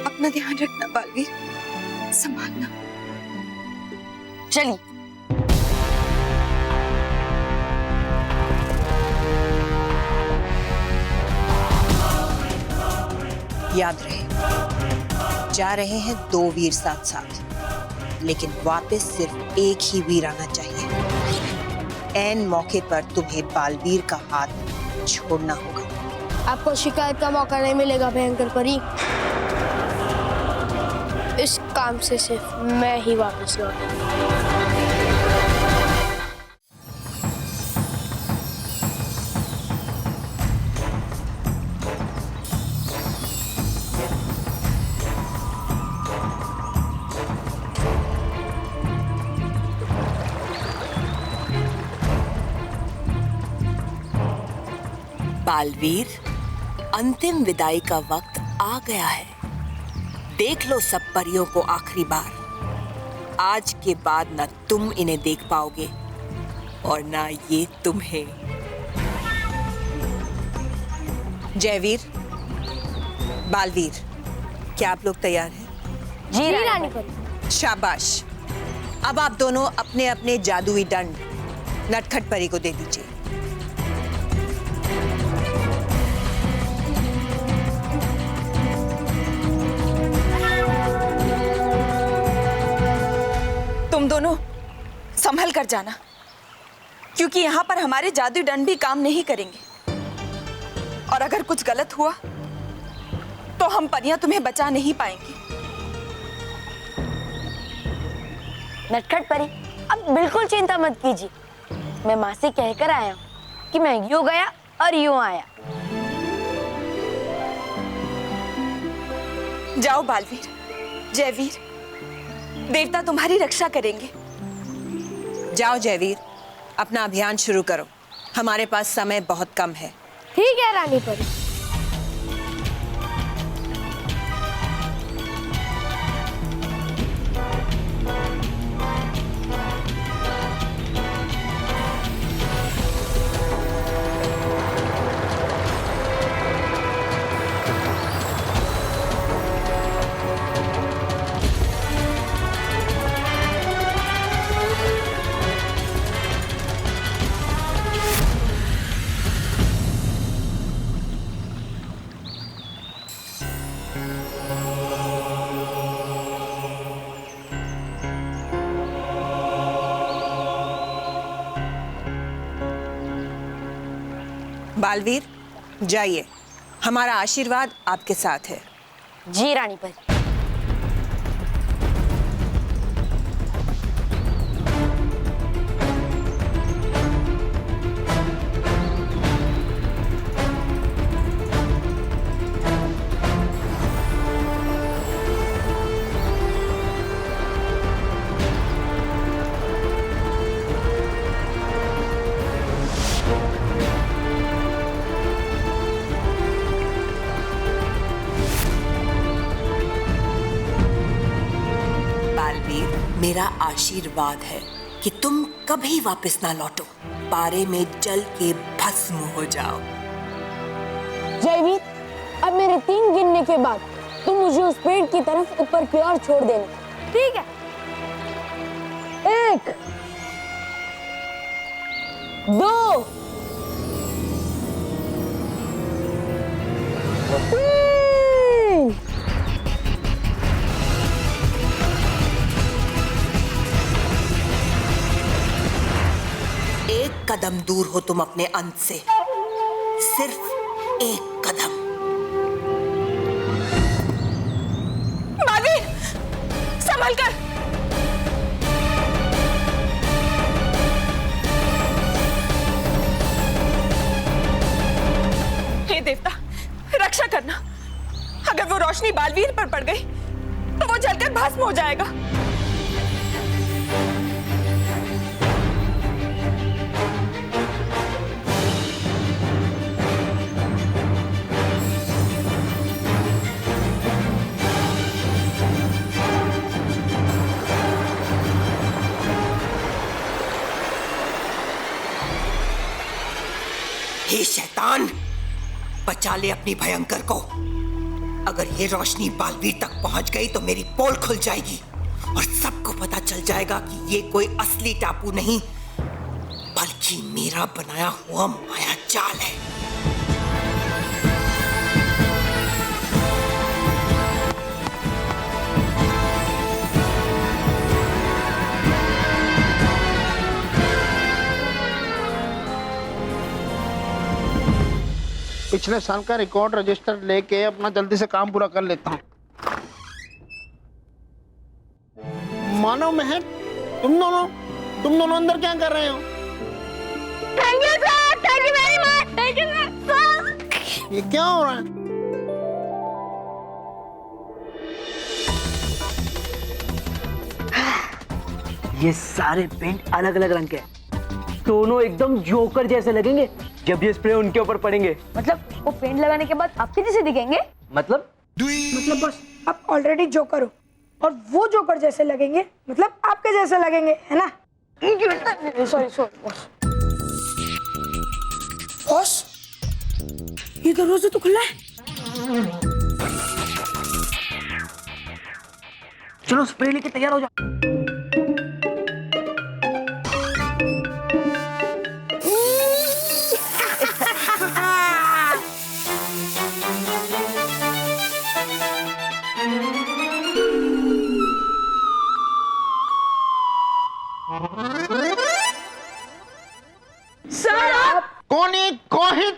अपना ध्यान रखना बालवीर, संभालना। चलिए। याद रहे, जा रहे हैं 2 वीर साथ साथ, लेकिन वापस सिर्फ एक ही वीर आना चाहिए। ऐन मौके पर तुम्हें बालवीर का हाथ छोड़ना होगा। आपको शिकायत का मौका नहीं मिलेगा भयंकर परी। इस काम से सिर्फ मैं ही वापस लौटूंगा। बालवीर, अंतिम विदाई का वक्त आ गया है। देख लो सब परियों को आखिरी बार। आज के बाद ना तुम इन्हें देख पाओगे और ना ये तुम्हें। जयवीर, बालवीर, क्या आप लोग तैयार हैं? जी रानी परी। शाबाश। अब आप दोनों अपने अपने जादुई दंड नटखट परी को दे दीजिए। तुम दोनों संभल कर जाना, क्योंकि यहाँ पर हमारे जादुई दंड भी काम नहीं करेंगे। और अगर कुछ गलत हुआ तो हम परियां तुम्हें बचा नहीं पाएंगी। नटखट परी, अब बिल्कुल चिंता मत कीजिए। मैं माँ से कहकर आया हूँ कि मैं यूं गया और यूं आया। जाओ बालवीर, जयवीर, देवता तुम्हारी रक्षा करेंगे। जाओ जयवीर, अपना अभियान शुरू करो। हमारे पास समय बहुत कम है। ठीक है रानी परी। बालवीर, जाइए, हमारा आशीर्वाद आपके साथ है। जी रानी परी। मेरा आशीर्वाद है कि तुम कभी वापस ना लौटो, पारे में जल के भस्म हो जाओ। जयवीर, अब मेरे 3 गिनने के बाद तुम मुझे उस पेड़ की तरफ ऊपर की ओर छोड़ देना, ठीक है? 1 2 3। एक कदम दूर हो तुम अपने अंत से, सिर्फ एक कदम। बालवीर, संभल कर। हे देवता, रक्षा करना। अगर वो रोशनी बालवीर पर पड़ गई तो वो जलकर भस्म हो जाएगा। हे शैतान, बचा ले अपनी भयंकर को। अगर ये रोशनी बालवीर तक पहुंच गई तो मेरी पोल खुल जाएगी और सबको पता चल जाएगा कि ये कोई असली टापू नहीं बल्कि मेरा बनाया हुआ माया जाल है। पिछले साल का रिकॉर्ड रजिस्टर लेके अपना जल्दी से काम पूरा कर लेता हूँ। मानव महल, तुम दोनों अंदर क्या कर रहे हो? Thank you sir, thank you very much, thank you sir. ये क्या हो रहा है? ये सारे पेंट अलग अलग रंग के हैं। दोनों एकदम जोकर जैसे लगेंगे जब ये स्प्रे उनके ऊपर पड़ेंगे। मतलब वो पेंट लगाने के बाद आपके जैसे दिखेंगे? मतलब बस आप ऑलरेडी जोकर हो और वो जोकर जैसे लगेंगे, मतलब आपके जैसे लगेंगे, है ना? सॉरी बॉस, ये दरवाजा तो खुला है। चलो स्प्रे लेके तैयार हो जाओ।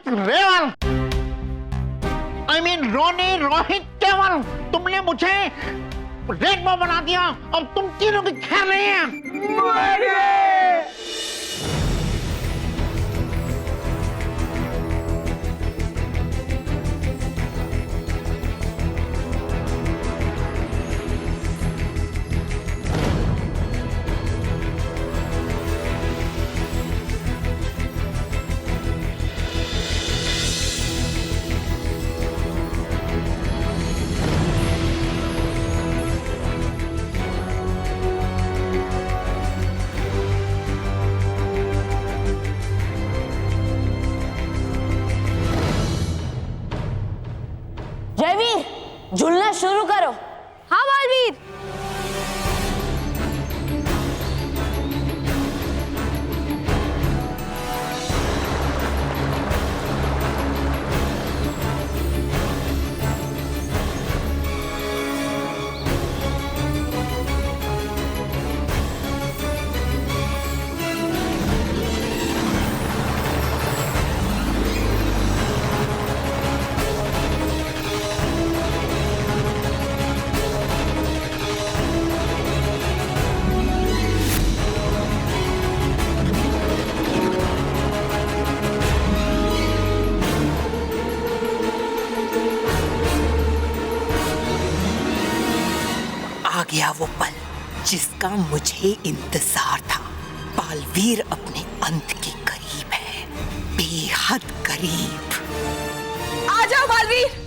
रेवल, I mean रोनी रोहित केवल, तुमने मुझे रेनबो बना दिया, अब तुम तीनों की खैर नहीं है। जयवीर, झूलना शुरू करो। हाँ बालवीर। आ गया वो पल जिसका मुझे इंतजार था। बालवीर अपने अंत के करीब है, बेहद करीब। आ जाओ Baalveer.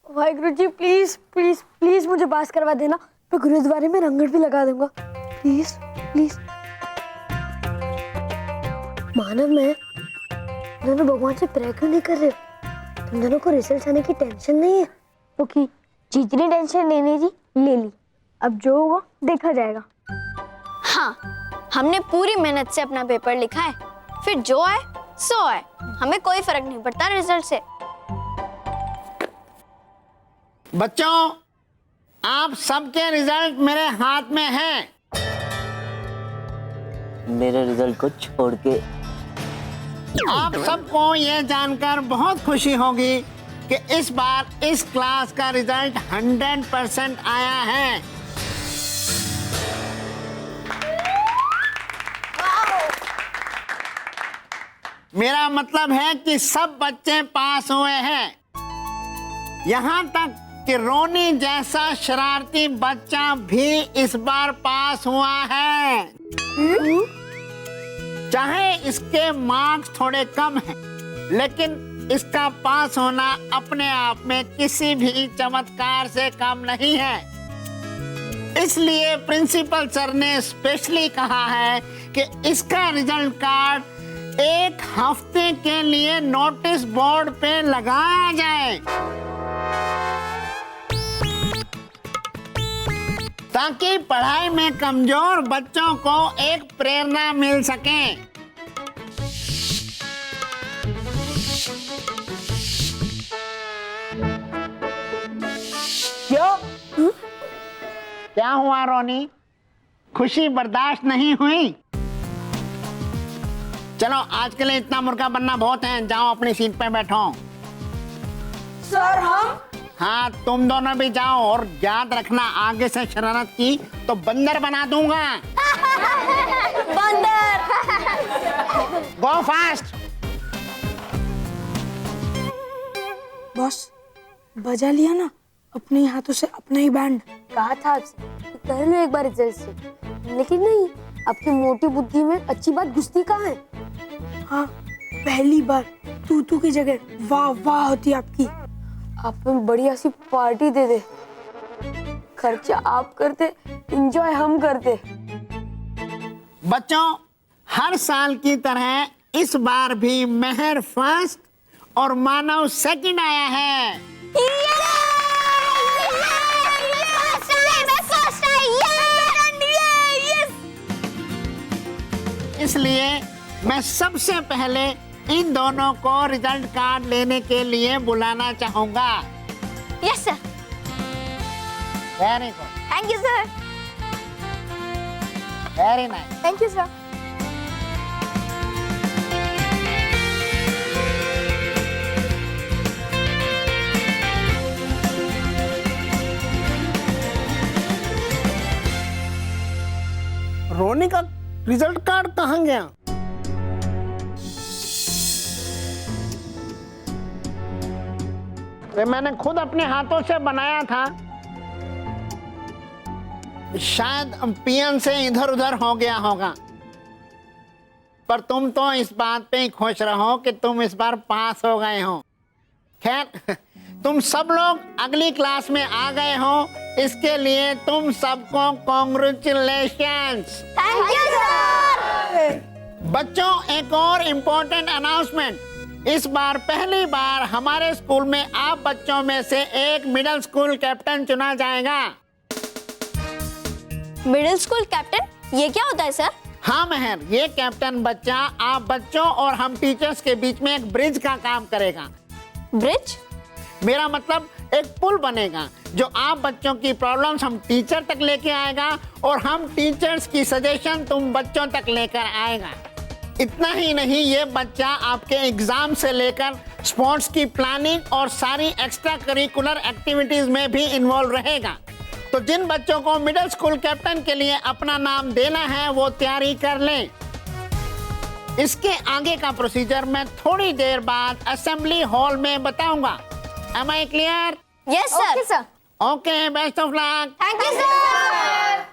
Waheguru ji, please please please मुझे पास करवा देना। मैं गुरुद्वारे में रंगड़ भी लगा दूंगा, प्लीज प्लीज। मानव, मैं दोनों भगवान से प्रे क्यों नहीं कर रहे? तुम दोनों को रिजल्ट आने की टेंशन नहीं है? ओके, जितनी टेंशन लेनी थी ले ली, अब जो होगा देखा जाएगा। हाँ, हमने पूरी मेहनत से अपना पेपर लिखा है, फिर जो आए सो आए, हमें कोई फर्क नहीं पड़ता रिजल्ट से। बच्चों, आप सबके रिजल्ट मेरे हाथ में हैं। मेरे रिजल्ट को छोड़ के आप सबको ये जानकर बहुत खुशी होगी कि इस बार इस क्लास का रिजल्ट 100% आया है। मेरा मतलब है कि सब बच्चे पास हुए हैं। यहाँ तक कि रोनी जैसा शरारती बच्चा भी इस बार पास हुआ है। चाहे इसके मार्क्स थोड़े कम हैं, लेकिन इसका पास होना अपने आप में किसी भी चमत्कार से कम नहीं है। इसलिए प्रिंसिपल सर ने स्पेशली कहा है कि इसका रिजल्ट कार्ड 1 हफ्ते के लिए नोटिस बोर्ड पे लगाया जाए, ताकि पढ़ाई में कमजोर बच्चों को एक प्रेरणा मिल सके। क्यों? क्या हुआ रोनी? खुशी बर्दाश्त नहीं हुई? चलो, आज के लिए इतना मुर्गा बनना बहुत है। जाओ अपनी सीट पे बैठो। सर, हम? हाँ, तुम दोनों भी जाओ, और याद रखना आगे से शरारत की तो बंदर बना दूंगा। बंदर। गो फास्ट। बॉस, बजा लिया ना अपने हाथों से अपना ही बैंड। कहा था आपसे कि कर लो एक बार रिजल्ट से, लेकिन नहीं, आपकी मोटी बुद्धि में अच्छी बात घुसती कहाँ है? हाँ, पहली बार तू की जगह वाह वाह होती आपकी। आप में बढ़िया सी पार्टी दे दे, खर्चा आप करते, एंजॉय हम करते। बच्चों, हर साल की तरह इस बार भी महर फर्स्ट और मानव सेकंड आया है। इसलिए मैं सबसे पहले इन दोनों को रिजल्ट कार्ड लेने के लिए बुलाना चाहूंगा। Yes sir. Very good, thank you sir. Very nice. Thank you sir. Ronnie का रिजल्ट कार्ड कहाँ गया? ये मैंने खुद अपने हाथों से बनाया था, शायद पियन से इधर उधर हो गया होगा, पर तुम तो इस बात पे ही खुश रहो कि तुम इस बार पास हो गए हो। खैर, तुम सब लोग अगली क्लास में आ गए हो, इसके लिए तुम सबको कॉन्ग्रेचुलेशंस। Thank you sir. बच्चों, एक और इम्पोर्टेंट अनाउंसमेंट, इस बार पहली बार हमारे स्कूल में आप बच्चों में से एक मिडिल स्कूल कैप्टन चुना जाएगा। मिडिल स्कूल कैप्टन, ये क्या होता है सर? हाँ महर, ये कैप्टन बच्चा आप बच्चों और हम टीचर्स के बीच में एक ब्रिज का काम करेगा। ब्रिज? मेरा मतलब एक पुल बनेगा जो आप बच्चों की प्रॉब्लम्स हम टीचर तक लेके आएगा और हम टीचर्स की सजेशन तुम बच्चों तक लेकर आएगा। इतना ही नहीं, ये बच्चा आपके एग्जाम से लेकर स्पोर्ट्स की प्लानिंग और सारी एक्स्ट्रा करिकुलर एक्टिविटीज में भी इन्वॉल्व रहेगा। तो जिन बच्चों को मिडिल स्कूल कैप्टन के लिए अपना नाम देना है वो तैयारी कर लें। इसके आगे का प्रोसीजर मैं थोड़ी देर बाद असेंबली हॉल में बताऊंगा। Am I clear? Yes sir. Okay sir. Okay, best of luck. Thank you sir.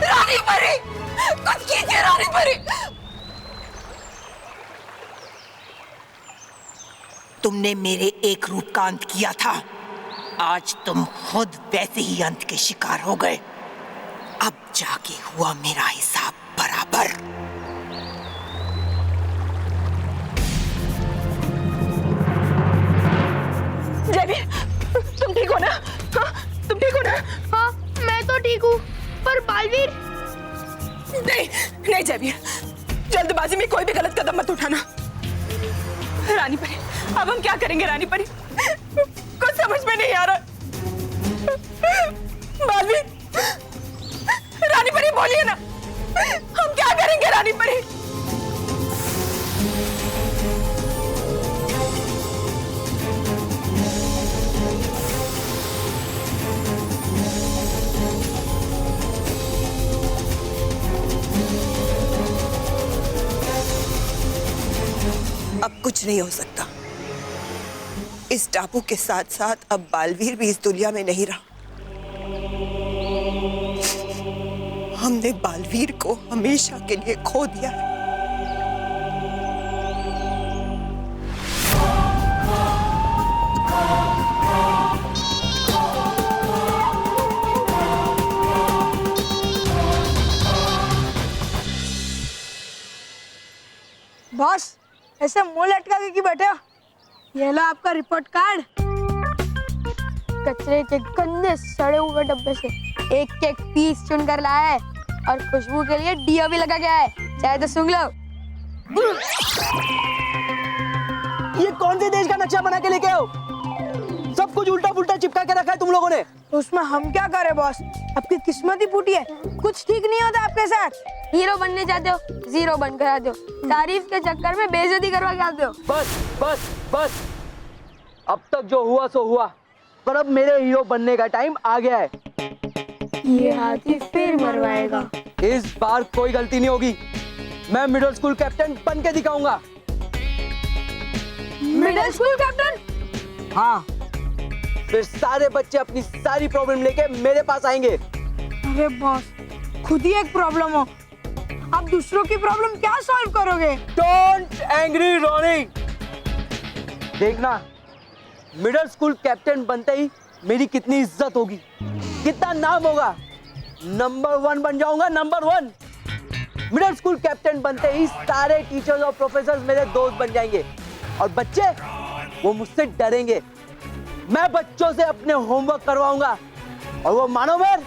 रानी परी, कुछ कीजिए रानी परी। तुमने मेरे एक रूप का अंत किया था, आज तुम खुद वैसे ही अंत के शिकार हो गए। अब जाके हुआ मेरा हिसाब बराबर। जयवीर, तुम ठीक हो ना? हाँ, तुम ठीक हो ना? हाँ, मैं तो ठीक हूँ, पर बालवीर। नहीं नहीं जयवीर, जल्दबाजी में कोई भी गलत कदम मत उठाना। रानी परी, अब हम क्या करेंगे रानी परी? कुछ समझ में नहीं आ रहा। बालवीर, रानी परी बोलिए ना, हम क्या करेंगे रानी परी? अब कुछ नहीं हो सकता। इस टापू के साथ साथ अब बालवीर भी इस दुनिया में नहीं रहा। हमने बालवीर को हमेशा के लिए खो दिया है। बॉस, ऐसे मुंह लटका के क्यों बैठे हो? ये लो आपका रिपोर्ट कार्ड। कचरे के गंदे सड़े हुए डब्बे से एक एक पीस चुन कर लाया है और खुशबू के लिए डीओ भी लगा गया है, चाहे तो सूंघ लो। ये कौन से देश का नक्शा बना के लेके आओ? सब कुछ कुछ उल्टा पुल्टा चिपका के रखा है तुम लोगों ने। तो उसमें हम क्या करें बॉस, आपकी किस्मत ही फूटी है, कुछ ठीक नहीं होता आपके साथ। हीरो बनने चाहते हो, जीरो बन कर आते हो, तारीफ के चक्कर में बेइज्जती करवा के आते हो। बस बस बस, अब तक जो हुआ सो हुआ, पर अब मेरे हीरो बनने का टाइम आ गया है। ये हाथी फिर मरवाएगा। इस बार कोई गलती नहीं होगी, मैं मिडिल स्कूल कैप्टन बन के दिखाऊंगा। Middle school captain? हाँ, फिर सारे बच्चे अपनी सारी प्रॉब्लम लेके मेरे पास आएंगे। अरे बॉस, खुद ही एक प्रॉब्लम हो, आप दूसरों की प्रॉब्लम क्या सॉल्व करोगे? Don't angry Ronnie. देखना, मिडिल स्कूल कैप्टन बनते ही मेरी कितनी इज्जत होगी, कितना नाम होगा। नंबर 1 बन जाऊंगा, नंबर 1। मिडिल स्कूल कैप्टन बनते ही सारे टीचर्स और प्रोफेसर्स मेरे दोस्त बन जाएंगे और बच्चे वो मुझसे डरेंगे। मैं बच्चों से अपने होमवर्क करवाऊंगा और वो मानो मेर,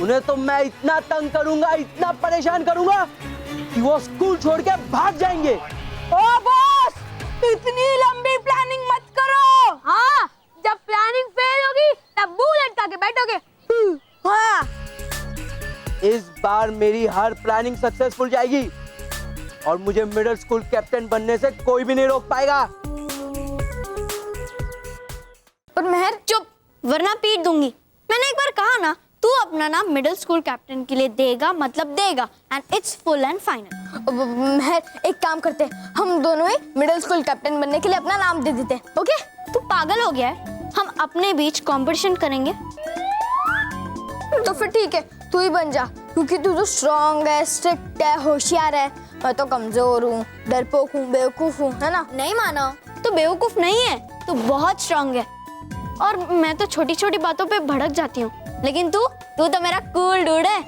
उन्हें तो मैं इतना तंग करूंगा, इतना परेशान करूंगा कि वो स्कूल छोड़ के भाग जाएंगे। ओ बॉस, इतनी लंबी प्लानिंग मत करो। हाँ, जब प्लानिंग फेल होगी तब मुंह लटका के बैठोगे। हाँ, इस बार मेरी हर प्लानिंग सक्सेसफुल जाएगी और मुझे मिडिल स्कूल कैप्टन बनने से कोई भी नहीं रोक पाएगा। पर महर चुप, वरना पीट दूंगी। मैंने एक बार कहा ना, तू अपना नाम मिडिल स्कूल कैप्टन के लिए देगा मतलब देगा, and it's full and final. महर, एक काम करते, हम दोनों ही मिडिल स्कूल कैप्टन बनने के लिए अपना नाम दे देते, ओके? तू पागल हो गया है? हम अपने बीच कंपटीशन करेंगे। तो फिर ठीक है, तू ही बन जा, क्योंकि तू तो स्ट्रॉन्ग है, स्ट्रिक्ट है, होशियार है। मैं तो कमजोर हूँ, डरपोक हूँ, बेवकूफ हूँ, है ना? नहीं मानो, तू बेवकूफ नहीं है, तू बहुत स्ट्रॉन्ग है। और मैं तो छोटी छोटी बातों पे भड़क जाती हूँ, लेकिन तू तो मेरा कूल डूड है।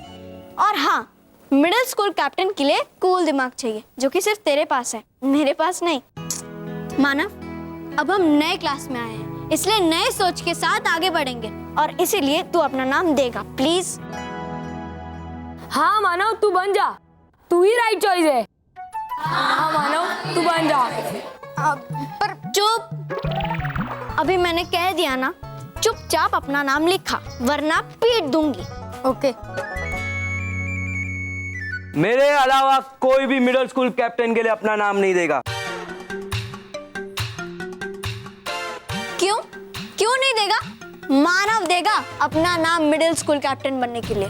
और हाँ, मिडिल स्कूल कैप्टन के लिए कूल दिमाग चाहिए, जो कि सिर्फ तेरे पास है, मेरे पास नहीं। मानव, अब हम नए क्लास में आए हैं, इसलिए नए सोच के साथ आगे बढ़ेंगे, और इसीलिए तू अपना नाम देगा, प्लीज। हाँ मानव, तू बन जा, तू ही राइट चॉइस है। हाँ मानव, तू बन जा। पर चुप, अभी मैंने कह दिया ना, चुपचाप अपना नाम लिखा, वरना पीट दूंगी। ओके? मेरे अलावा कोई भी मिडिल स्कूल कैप्टन के लिए अपना नाम नहीं देगा। क्यों? क्यों नहीं देगा? मानव देगा अपना नाम मिडिल स्कूल कैप्टन बनने के लिए।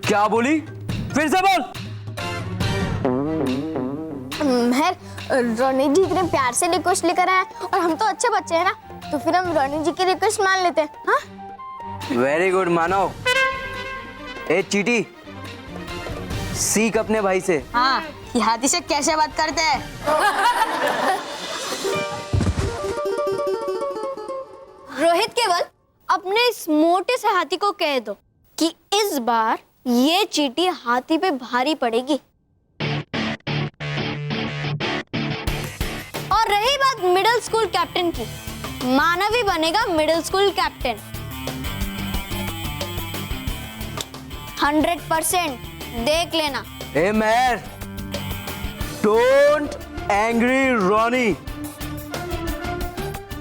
क्या बोली? फिर से बोल। महर, रोनी जी इतने प्यार से रिक्वेस्ट लेकर आए, और हम तो अच्छे बच्चे हैं ना, तो फिर हम रोनी जी की रिक्वेस्ट मान लेते हैं। हाँ? वेरी गुड मानव। ए चीटी, सीख अपने भाई से। हाँ, ये हाथी से कैसे बात करते हैं। रोहित, केवल अपने इस मोटे से हाथी को कह दो कि इस बार ये चींटी हाथी पे भारी पड़ेगी। और रही बात मिडिल स्कूल कैप्टन की, मानव ही बनेगा मिडिल स्कूल कैप्टन। 100% देख लेना। ए मैर, don't angry Ronnie.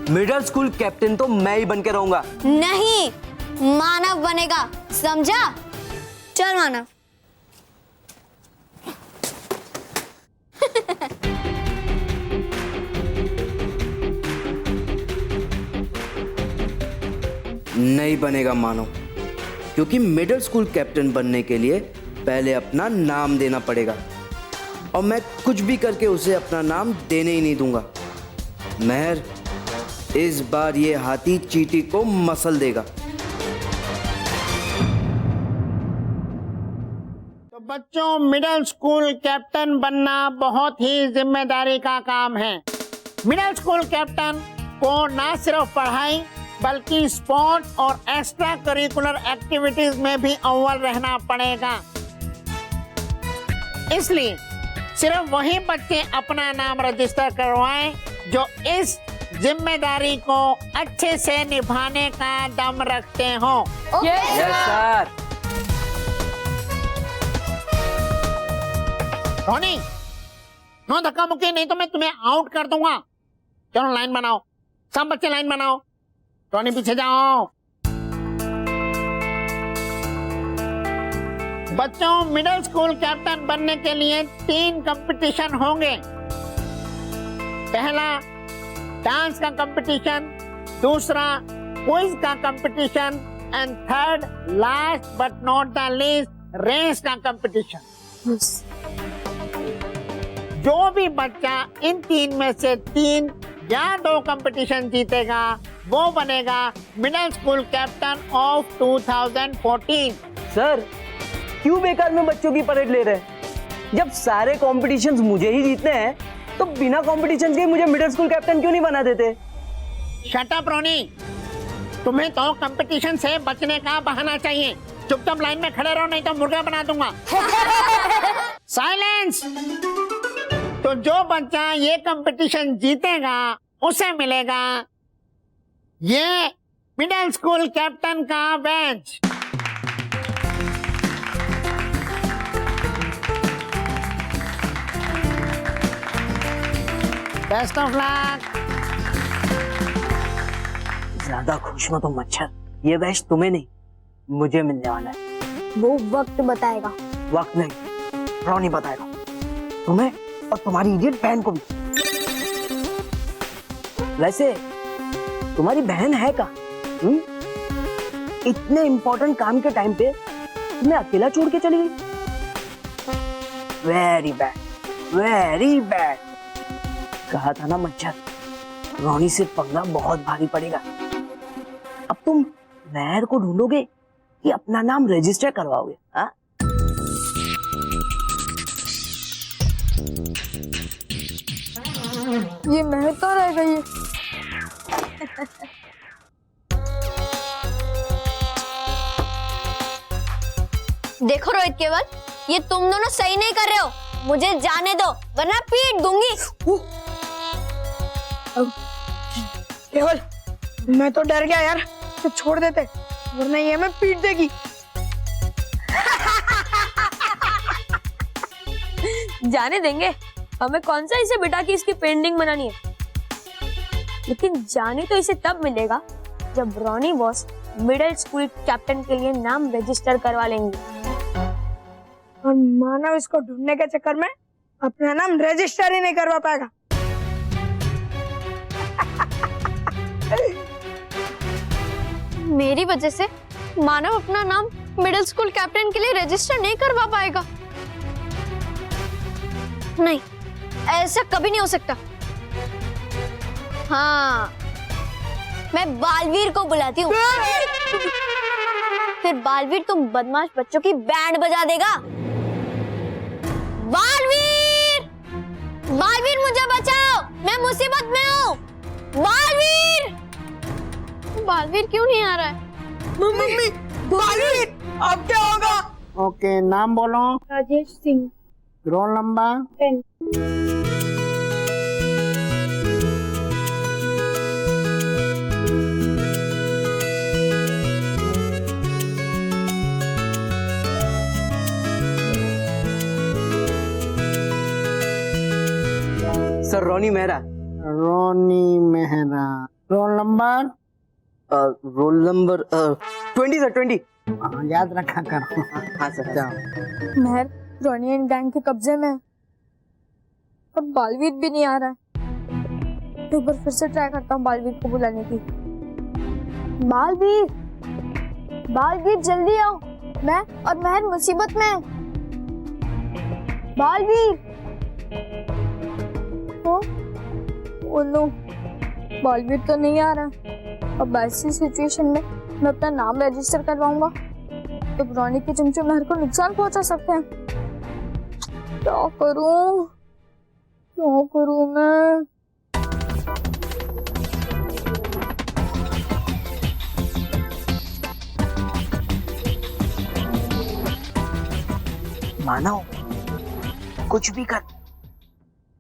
Middle school captain तो मैं ही बन के रहूंगा। नहीं, मानव बनेगा, समझा? चल मानव। नहीं बनेगा मानो, क्योंकि मिडिल स्कूल कैप्टन बनने के लिए पहले अपना नाम देना पड़ेगा, और मैं कुछ भी करके उसे अपना नाम देने ही नहीं दूंगा। महर, इस बार ये हाथी चींटी को मसल देगा। तो बच्चों, मिडिल स्कूल कैप्टन बनना बहुत ही जिम्मेदारी का काम है। मिडिल स्कूल कैप्टन को ना सिर्फ पढ़ाई बल्कि स्पोर्ट और एक्स्ट्रा करिकुलर एक्टिविटीज में भी अव्वल रहना पड़ेगा। इसलिए सिर्फ वही बच्चे अपना नाम रजिस्टर करवाएं जो इस जिम्मेदारी को अच्छे से निभाने का दम रखते हो। Yes sir. रोनी, नो धक्का मुक्की, नहीं तो मैं तुम्हें आउट कर दूंगा। चलो लाइन बनाओ। सब बच्चे लाइन बनाओ, रोनी पीछे जाओ। बच्चों, मिडिल स्कूल कैप्टन बनने के लिए 3 कंपटीशन होंगे। पहला डांस का कंपटीशन, दूसरा क्विज का competition and third last but not the least race का कंपटीशन। जो भी बच्चा इन 3 में से 3 या 2 कंपटीशन जीतेगा वो बनेगा middle school captain of 2014। Sir, क्यों बेकार में बच्चों की परेड ले रहे हैं? जब सारे कॉम्पिटिशन्स मुझे ही जीतने हैं तो बिना कॉम्पिटिशन के मुझे मिडिल स्कूल कैप्टन क्यों नहीं बना देते? शट अप रोनी, तुम्हें तो कंपटीशन से बचने का बहाना चाहिए। चुपचाप लाइन में खड़े रहो, नहीं तो मुर्गा बना दूंगा। साइलेंस। तो जो बच्चा ये कंपटीशन जीतेगा उसे मिलेगा ये मिडिल स्कूल कैप्टन का बैच। Best of luck. ज्यादा खुश मत हो मच्छर, ये बैच तुम्हें नहीं मुझे मिलने वाला है। वो वक्त बताएगा। वक्त नहीं, रोनी बताएगा तुम्हें और तुम्हारी इडियट बहन को भी। वैसे तुम्हारी बहन है का? इतने इम्पोर्टेंट काम के टाइम पे तुम्हें अकेला छोड़ के चली गई। Very bad, very bad. कहा था ना मच्छर, रोनी से पंगा बहुत भारी पड़ेगा। अब तुम महर को ढूंढोगे कि अपना नाम रजिस्टर करवाओगे? हाँ, ये महर तो रह गई। देखो रोहित केवल, ये तुम दोनों सही नहीं कर रहे हो। मुझे जाने दो वरना पीट दूंगी। केवल, मैं तो डर गया यार, तो छोड़ देते वरना ये हमें पीट देगी। जाने देंगे, हमें कौन सा इसे बिठा के इसकी पेंटिंग बनानी है। लेकिन जाने तो इसे तब मिलेगा जब रोनी बॉस मिडिल स्कूल कैप्टन के लिए नाम रजिस्टर करवा लेंगे। और मानव इसको ढूंढने के चक्कर में अपना नाम रजिस्टर ही नहीं करवा पाएगा। मेरी वजह से मानव अपना नाम मिडिल स्कूल कैप्टन के लिए रजिस्टर नहीं करवा पाएगा। नहीं, ऐसा कभी नहीं हो सकता। हाँ, मैं बालवीर को बुलाती हूँ। फिर बालवीर तुम बदमाश बच्चों की बैंड बजा देगा। बालवीर, बालवीर मुझे बचाओ, मैं मुसीबत में हूँ। बालवीर, बालवीर क्यों नहीं आ रहा है? मम्मी, बालवीर, अब क्या होगा? ओके, नाम बोलो। Rajesh Singh. Roll number 10। Sir, Ronnie Mehra. Ronnie Mehra. Roll number? Roll number 20 sir, 20। हाँ, याद रखा करो। हाँ सर। जाओ। महर, रोनी एंड गैंग के कब्जे में है और बालवीर भी नहीं आ रहा है। तो एक बार फिर से ट्राई करता हूँ बालवीर को बुलाने की। बालवीर, बालवीर जल्दी आओ, मैं और महर मुसीबत में है। बालवीर। ओ नो, बालवीर तो नहीं आ रहा। अब ऐसी सिचुएशन में मैं अपना नाम रजिस्टर करवाऊंगा तो रोनी के चमचे महर को नुकसान पहुंचा सकते हैं। क्या करूं, क्या करूं मैं? मानो कुछ भी कर,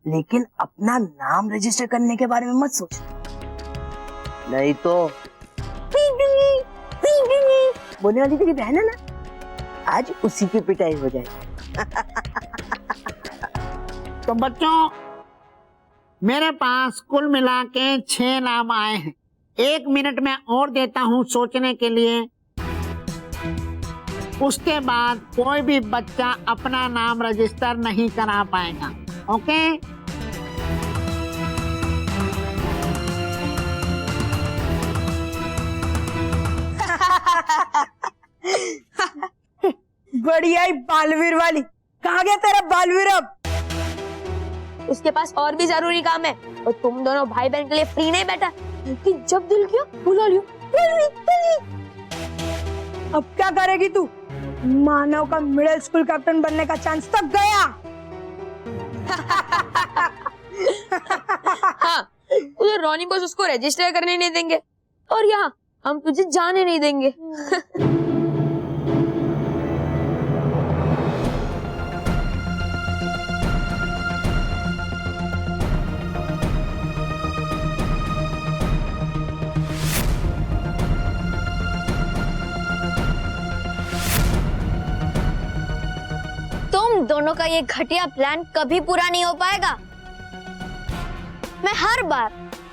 लेकिन अपना नाम रजिस्टर करने के बारे में मत सोच, नहीं तो बोलने वाली तेरी बहन है ना, आज उसी की पिटाई हो जाएगी। तो बच्चों, मेरे पास कुल मिला के 6 नाम आए हैं। 1 मिनट में और देता हूँ सोचने के लिए। उसके बाद कोई भी बच्चा अपना नाम रजिस्टर नहीं करा पाएगा। ओके? बढ़िया ही बालवीर वाली। कहाँ गया तेरा बालवीर अब? उसके पास और भी जरूरी काम है और तुम दोनों भाई बहन के लिए फ्री नहीं बैठा कि जब दिल किया बुला लियो। अब क्या करेगी तू? मानव का मिडिल स्कूल कैप्टन बनने का चांस तक गया। हाँ, उधर रोनी बॉस उसको रजिस्टर करने नहीं देंगे और यहाँ हम तुझे जाने नहीं देंगे। तुम दोनों का ये घटिया प्लान कभी पूरा नहीं हो पाएगा। मैं हर बार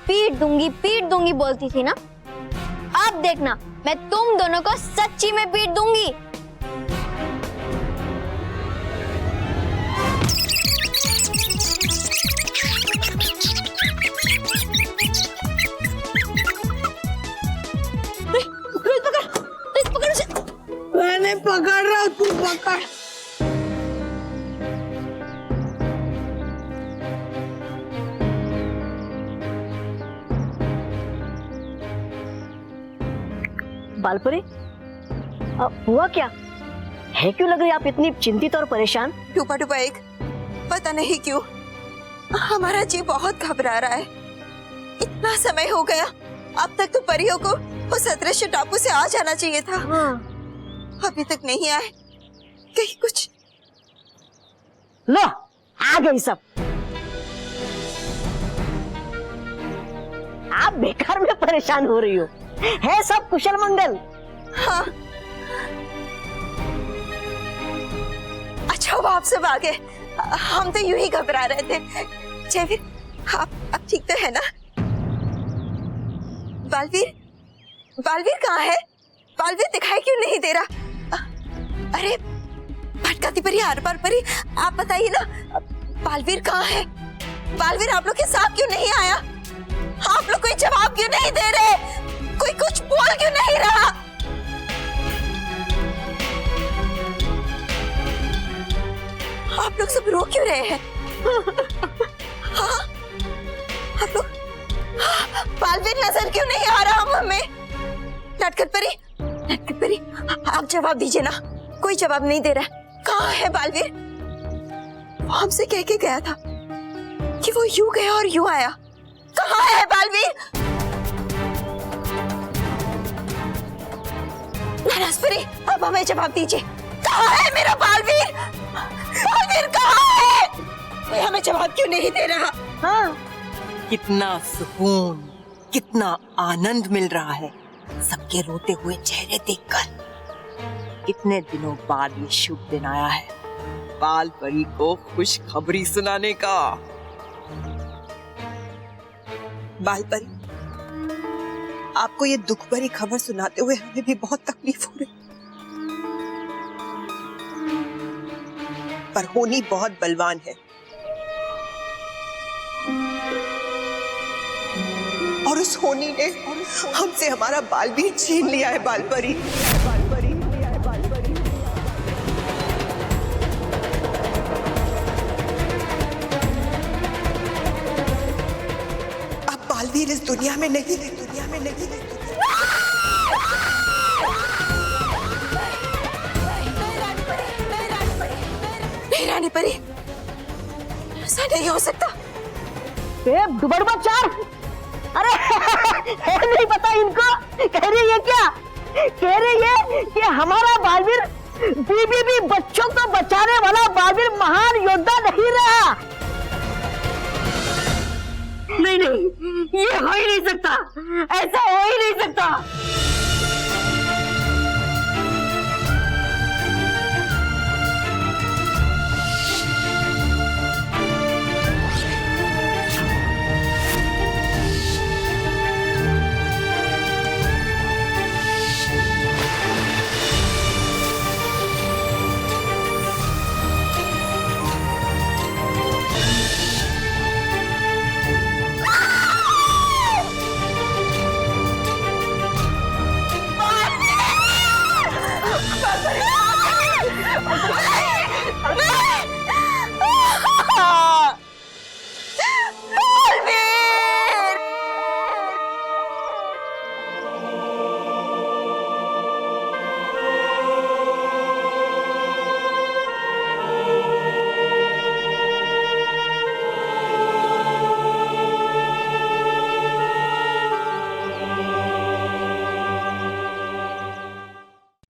पीट दूंगी बोलती थी ना। अब देखना, मैं तुम दोनों को सच्ची में पीट दूंगी। मैंने पकड़ रहा हूँ, तू पकड़। बालपरी, हुआ क्या है? क्यों लग रही आप इतनी चिंतित और परेशान? टूपा टूपा एक, पता नहीं क्यों हमारा जी बहुत घबरा रहा है। इतना समय हो गया, अब तक तो परियों को उस अदृश्य टापू से आ जाना चाहिए था। अभी तक नहीं आए। कहीं कुछ लो, आ गई सब। आप बेकार में परेशान हो रही हो। है सब कुशल मंगल? हाँ। अच्छा, वो आप सब आ गए। हम तो यूं ही घबरा रहे थे। जयवीर, आप ठीक तो है ना? बालवीर कहाँ है? बालवीर दिखाई क्यों नहीं दे रहा? अरे भटकाती परी, आर पार परी, आप बताइए ना, बालवीर कहाँ है? बालवीर आप लोग के साथ क्यों नहीं आया? आप लोग कोई जवाब क्यों नहीं दे रहे? कोई कुछ बोल क्यों नहीं रहा? आप लोग सब रो क्यों रहे हैं? हाँ? आप लोग बालवीर नजर क्यों नहीं आ रहा हमें? नटखट परी, आप जवाब दीजिए ना। कोई जवाब नहीं दे रहा। कहाँ है बालवीर? वो हमसे कह के गया था कि वो यूं गया और यूं आया। कहाँ है बालवीर? नरसपरी, अब हमें जवाब दीजिए। कहाँ है मेरा बालवीर? बालवीर कहाँ है? कोई हमें जवाब क्यों नहीं दे रहा? हाँ, कितना सुकून, कितना आनंद मिल रहा है सबके रोते हुए चेहरे देखकर। कितने दिनों बाद ये शुभ दिन आया है बाल परी को खुशखबरी सुनाने का। बाल परी, आपको ये दुख भरी खबर सुनाते हुए हमें भी बहुत तकलीफ हो रही, पर होनी बहुत बलवान है और उस होनी ने हमसे हमारा बाल भी छीन लिया है। बाल परी, अब बालवीर इस दुनिया में नहीं। रानी परी, ऐसा नहीं हो सकता। दुबड़बा चार, अरे है नहीं पता इनको। कह रही है क्या? कह रही है कि हमारा बालवीर बीबी भी बच्चों को बचाने वाला बालवीर महान योद्धा नहीं रहा। नहीं, ये हो ही नहीं सकता। ऐसा हो ही नहीं सकता।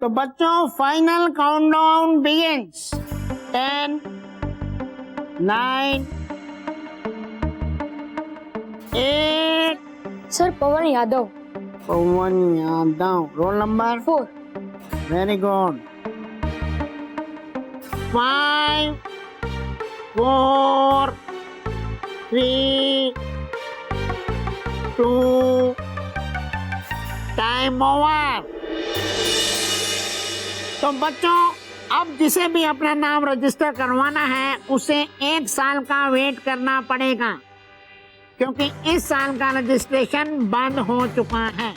तो बच्चों final countdown begins. 10, 9, 8। Sir Pawan Yadav. Pawan Yadav. Roll number 4। Very good. 5, 4, 3, 2, time over. तो बच्चों अब जिसे भी अपना नाम रजिस्टर करवाना है उसे 1 साल का वेट करना पड़ेगा, क्योंकि इस साल का रजिस्ट्रेशन बंद हो चुका है।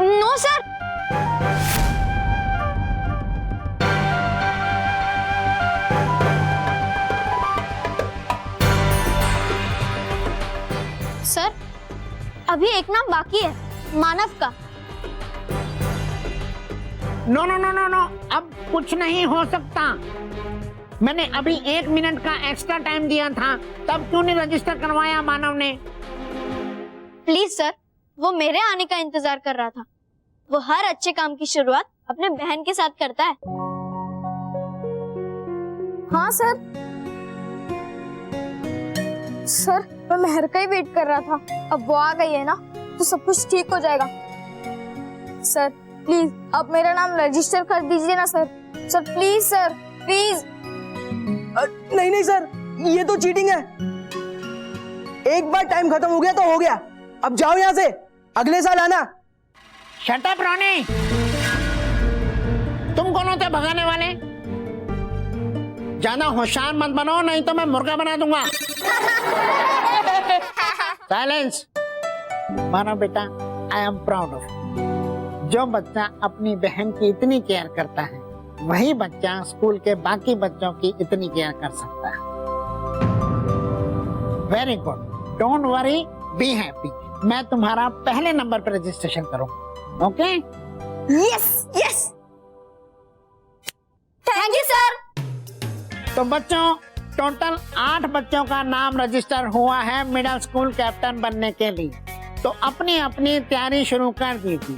No sir. सर अभी एक नाम बाकी है, मानव का। No no no no no, अब कुछ नहीं हो सकता। मैंने अभी 1 मिनट का एक्स्ट्रा टाइम दिया था, तब क्यों नहीं रजिस्टर करवाया मानव ने? प्लीज सर, वो मेरे आने का इंतजार कर रहा था। वो हर अच्छे काम की शुरुआत अपने बहन के साथ करता है। हाँ सर। सर मैं मेहर का ही वेट कर रहा था, अब वो आ गई है ना तो सब कुछ ठीक हो जाएगा। सर प्लीज आप मेरा नाम रजिस्टर कर दीजिए ना sir. Sir please sir, please. नहीं नहीं सर, ये तो चीटिंग है। एक बार टाइम खत्म हो गया तो हो गया, अब जाओ यहाँ से, अगले साल आना। शट अप रोनी, तुम कौन होते भगाने वाले? ज्यादा होशियार मत बनो, नहीं तो मैं मुर्गा बना दूंगा। साइलेंस। मानो बेटा, आई एम प्राउड ऑफ। जो बच्चा अपनी बहन की इतनी केयर करता है, वही बच्चा स्कूल के बाकी बच्चों की इतनी केयर कर सकता है। Very good, don't worry, be happy. मैं तुम्हारा पहले नंबर पर रजिस्ट्रेशन करूंगा, okay? Yes yes, thank you sir. तो बच्चों टोटल 8 बच्चों का नाम रजिस्टर हुआ है मिडिल स्कूल कैप्टन बनने के लिए। तो अपनी अपनी तैयारी शुरू कर दीजिए।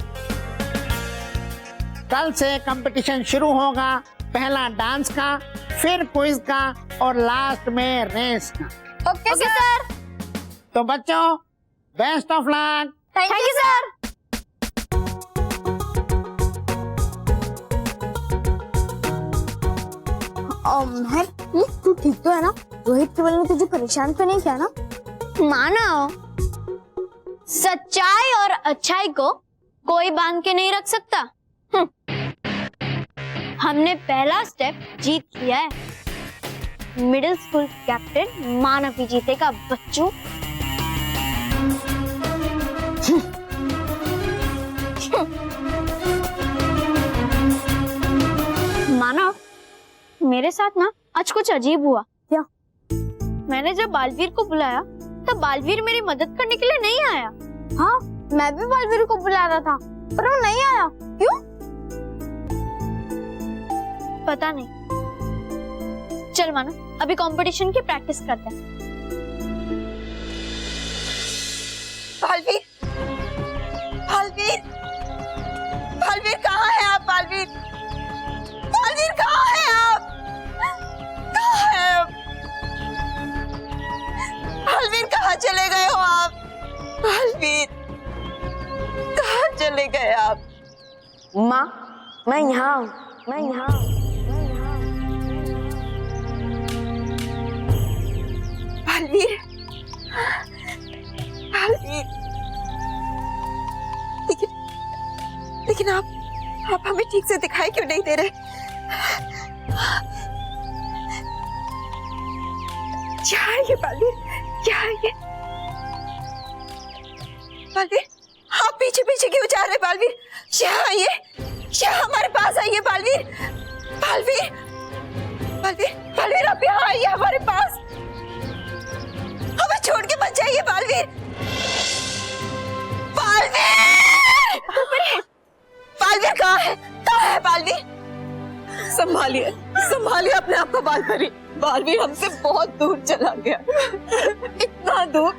कल से कंपटीशन शुरू होगा, पहला डांस का, फिर क्विज का और लास्ट में रेस का। Okay sir. तो बच्चों best of luck. Thank you sir. महर, तू ठीक तो है ना? रोहित केवल ने तुझे परेशान तो नहीं किया ना? मानो सच्चाई और अच्छाई को कोई बांध के नहीं रख सकता। हमने पहला स्टेप जीत लिया है। मिडिल स्कूल कैप्टन मानव ही जीतेगा बच्चों। मानव, मेरे साथ ना आज कुछ अजीब हुआ। क्या? मैंने जब बालवीर को बुलाया तब बालवीर मेरी मदद करने के लिए नहीं आया। हाँ, मैं भी बालवीर को बुला रहा था पर वो नहीं आया। क्यों? पता नहीं। चल मानव, अभी कंपटीशन की प्रैक्टिस करते हैं। बालवीर, बालवीर, बालवीर कहाँ है आप? बालवीर, बालवीर कहाँ है आप? कहाँ है आप? बालवीर कहाँ चले गए हो आप? बालवीर कहाँ चले गए आप? माँ, मैं यहाँ हूँ, मैं यहाँ हूँ। बालवीर, बालवीर, लेकिन आप हमें ठीक से दिखाई क्यों नहीं दे रहे? क्या है ये बालवीर? क्या है ये? बालवीर, आप पीछे पीछे क्यों जा रहे बालवीर? यहाँ आइए, यहाँ हमारे पास आइए बालवीर। बालवीर, बालवीर, बालवीर आप यहाँ आइए हमारे पास। हमें छोड़ के मत जाइए बालवीर। बालवीर, बालवीर कहाँ है? कहाँ है बालवीर? संभालिए, संभालिए अपने आप को बालवीर। बालवीर हमसे बहुत दूर चला गया, इतना दूर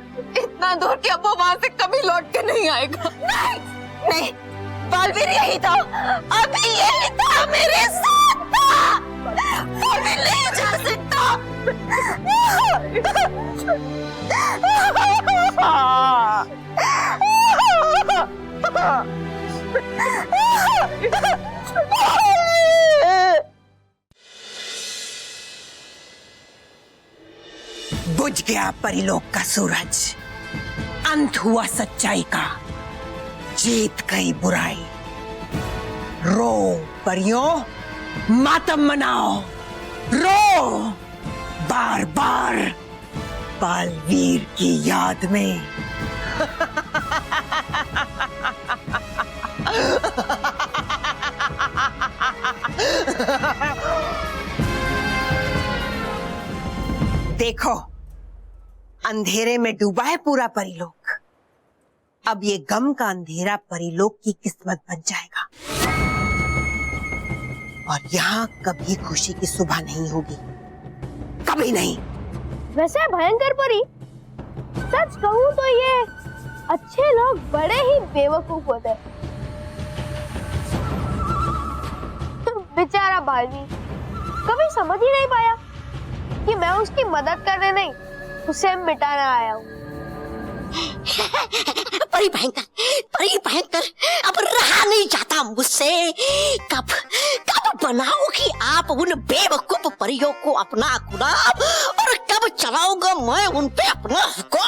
कि अब वो वहां से कभी लौट के नहीं आएगा। नहीं, नहीं, बालवीर यही था, अभी यही था, मेरे साथ था, मैं नहीं जा सकता। बुझ गया परिलोक का सूरज, अंत हुआ सच्चाई का, जीत गई बुराई। रो परियों, मातम मनाओ, रो बार बार बालवीर की याद में। देखो, अंधेरे में डूबा है पूरा परिलोक। अब ये गम का अंधेरा परिलोक की किस्मत बन जाएगा और यहाँ कभी खुशी की सुबह नहीं होगी, कभी नहीं। वैसे भयंकर परी, सच कहूँ तो ये अच्छे लोग बड़े ही बेवकूफ होते हैं। बेचारा बालवीर कभी समझ ही नहीं पाया कि मैं उसकी मदद करने नहीं, उसे मिटाना आया हूँ। परी भयंकर, अब रहा नहीं जाता मुझसे। कब बनाओगी आप उन बेवकूफ परियों को अपना गुलाम, और कब चलाऊंगा मैं उन पे अपना हुक्म?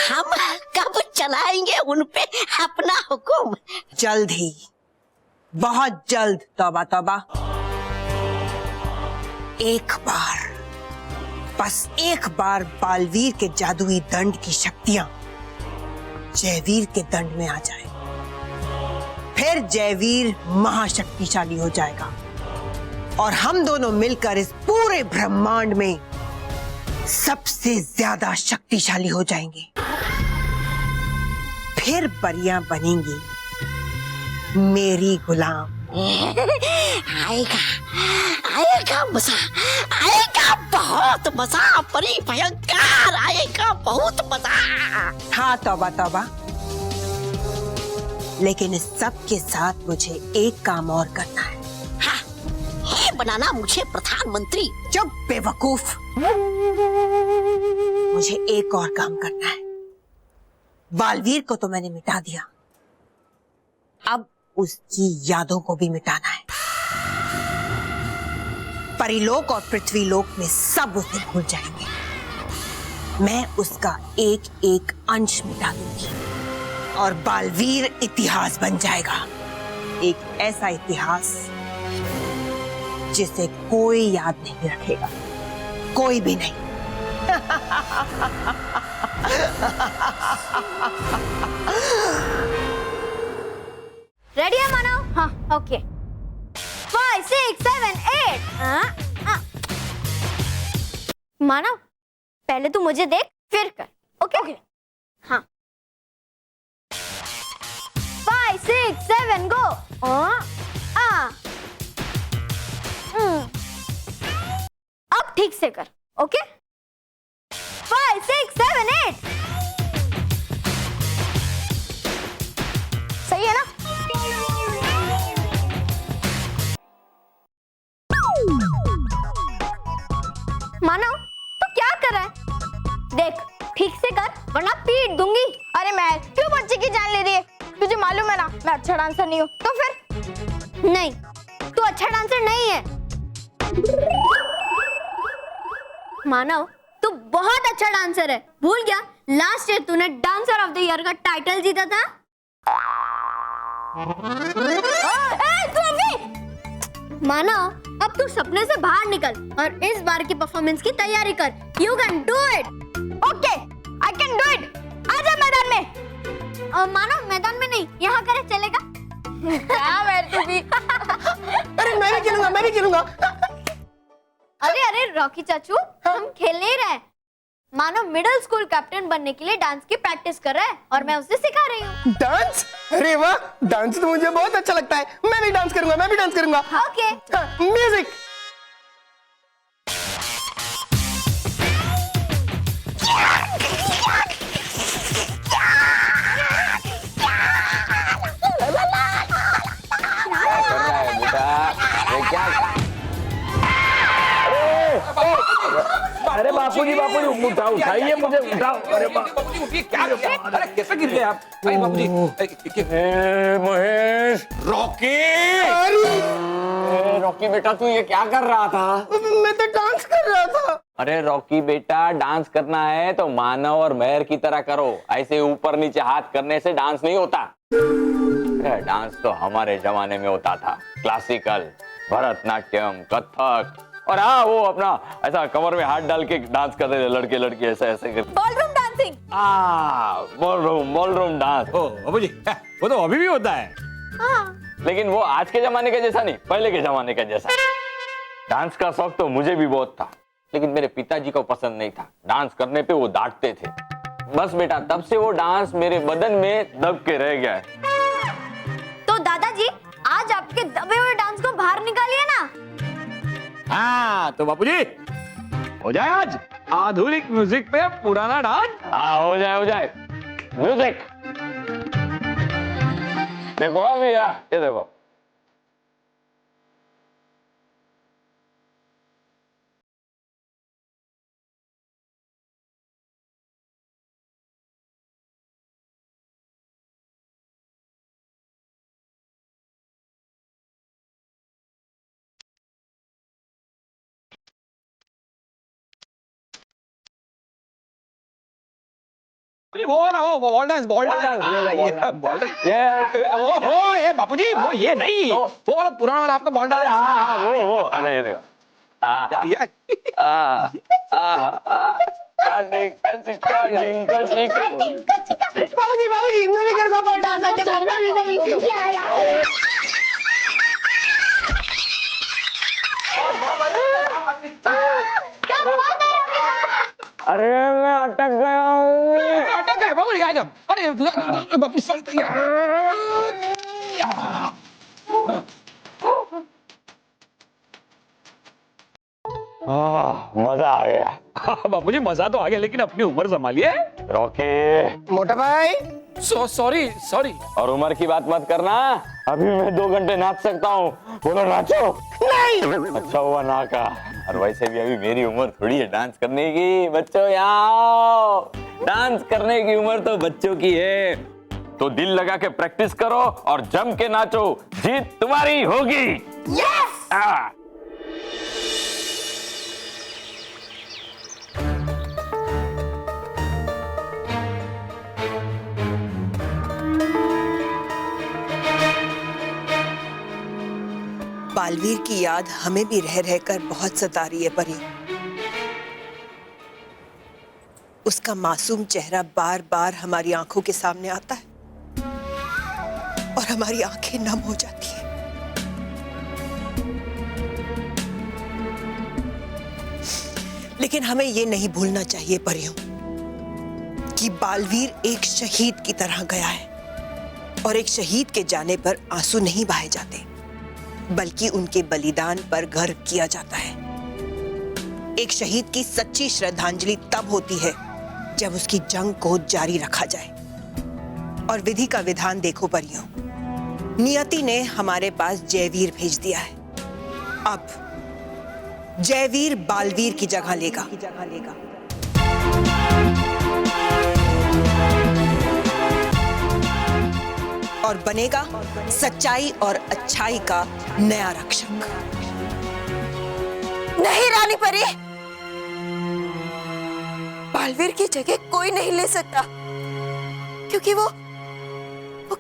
हम कब चलाएंगे उन पे अपना हुक्म? जल्द ही, बहुत जल्द। तौबा तौबा। एक बार, बस एक बार बालवीर के जादुई दंड की शक्तियां जयवीर के दंड में आ जाए, फिर जयवीर महाशक्तिशाली हो जाएगा और हम दोनों मिलकर इस पूरे ब्रह्मांड में सबसे ज्यादा शक्तिशाली हो जाएंगे। फिर परियां बनेंगी मेरी गुलाम। आएगा मजा, आएगा बहुत मजा, परी भयंकर, आएगा बहुत मजा। हाँ तौबा तौबा, लेकिन इस सब के साथ मुझे एक काम और करना है। हाँ, है बनाना मुझे प्रधानमंत्री। चुप बेवकूफ, मुझे एक और काम करना है। बालवीर को तो मैंने मिटा दिया, अब उसकी यादों को भी मिटाना है। परिलोक और पृथ्वीलोक में सब उसे भूल जाएंगे। मैं उसका एक एक अंश मिटा दूंगी और बालवीर इतिहास बन जाएगा, एक ऐसा इतिहास जिसे कोई याद नहीं रखेगा, कोई भी नहीं। रेडी है मानव? हाँ, ओके। 5, 6, 7, 8। मानव, पहले तू मुझे देख, फिर कर। ओके? हाँ। 5, 6, 7, गो। अब ठीक से कर। ओके? 5, 6, 7, 8। सही है ना? मानव, तू क्या कर रहा है? देख, ठीक से कर वरना पीट दूंगी। अरे मैं क्यों बच्चे की जान ले रही है? तुझे मालूम है ना मैं अच्छा डांसर नहीं हूँ। तो फिर? नहीं, तू अच्छा डांसर नहीं है। मानव, तू बहुत अच्छा डांसर है। भूल गया लास्ट ईयर तूने डांसर ऑफ द ईयर का टाइटल जीता था। मानव, अब तू सपने से बाहर निकल और इस बार की परफॉर्मेंस की तैयारी कर। You can do it. Okay, I can do it. आजा मैदान में। मानव, मैदान में नहीं, यहाँ करे चलेगा? क्या मैं तू भी? अरे मैं भी खेलूंगा। अरे रॉकी चाचू, हम खेल नहीं रहे। मानव मिडिल स्कूल कैप्टन बनने के लिए डांस की प्रैक्टिस कर रहा है और मैं उसे सिखा रही हूँ। डांस? अरे वाह, डांस तो मुझे बहुत अच्छा लगता है। मैं भी डांस करूंगा। ओके। म्यूजिक। अरे बापूजी उठाइए मुझे, उठाओ। अरे बापूजी क्या, अरे कैसे गिर गए आप? अरे बापूजी महेश, रॉकी बेटा तू ये क्या कर रहा था? मैं तो डांस कर रहा था। अरे रॉकी बेटा, डांस करना है तो मानव और मेहर की तरह करो, ऐसे ऊपर नीचे हाथ करने से डांस नहीं होता। डांस तो हमारे जमाने में होता था, क्लासिकल, भरतनाट्यम, कथक, और हाँ वो अपना ऐसा कमर में हाथ डाल के डांस करते थे लड़के लड़के, ऐसे ऐसे करके। Ballroom dancing. Ballroom dance. ओ बाबूजी, वो तो अभी भी होता है। लेकिन वो आज के जमाने का जैसा नहीं, पहले के जमाने का जैसा। डांस का शौक तो मुझे भी बहुत था, लेकिन मेरे पिताजी को पसंद नहीं था। डांस करने पे वो डांटते थे। बस बेटा, तब से वो डांस मेरे बदन में दब के रह गया है। तो दादाजी, आज आपके दबे हुए डांस को बाहर निकालिए ना। हाँ तो बापूजी हो जाए आज आधुनिक म्यूजिक पे पुराना डांस। हाँ हो जाए म्यूजिक। देखो भैया, ये देखो। वो ना वो बॉल डांस ये बापूजी, वो ये नहीं, वो वाला पुराना वाला आपका बॉल डांस। वो अरे ये देखो। बाबूजी मैं भी कर बॉल डांस। अरे मैं अटक गया हूँ। अटक गए बाबूजी, आ जाओ। अरे बापू मजा आ गया। बापूजी मजा तो आ गया, लेकिन अपनी उम्र संभालिए। रॉकी मोटा भाई, सॉरी। और उम्र की बात मत करना। अभी मैं 2 घंटे नाच सकता हूँ। बोलो नाचो। नहीं। अच्छा हुआ ना कहा। और वैसे भी अभी मेरी उम्र थोड़ी है डांस करने की। बच्चों यहाँ आओ, डांस करने की उम्र तो बच्चों की है। तो दिल लगा के प्रैक्टिस करो और जम के नाचो, जीत तुम्हारी होगी। यस। बालवीर की याद हमें भी रह रहकर बहुत सता रही है परी। उसका मासूम चेहरा बार बार हमारी आंखों के सामने आता है और हमारी आंखें नम हो जाती हैं। लेकिन हमें ये नहीं भूलना चाहिए परियों कि बालवीर एक शहीद की तरह गया है, और एक शहीद के जाने पर आंसू नहीं बहाए जाते, बल्कि उनके बलिदान पर गर्व किया जाता है। एक शहीद की सच्ची श्रद्धांजलि तब होती है जब उसकी जंग को जारी रखा जाए। और विधि का विधान देखो परियों, नियति ने हमारे पास जयवीर भेज दिया है। अब जयवीर बालवीर की जगह लेगा। और बनेगा सच्चाई और अच्छाई का नया रक्षक। नहीं रानी परी, बालवीर की जगह कोई नहीं ले सकता, क्योंकि वो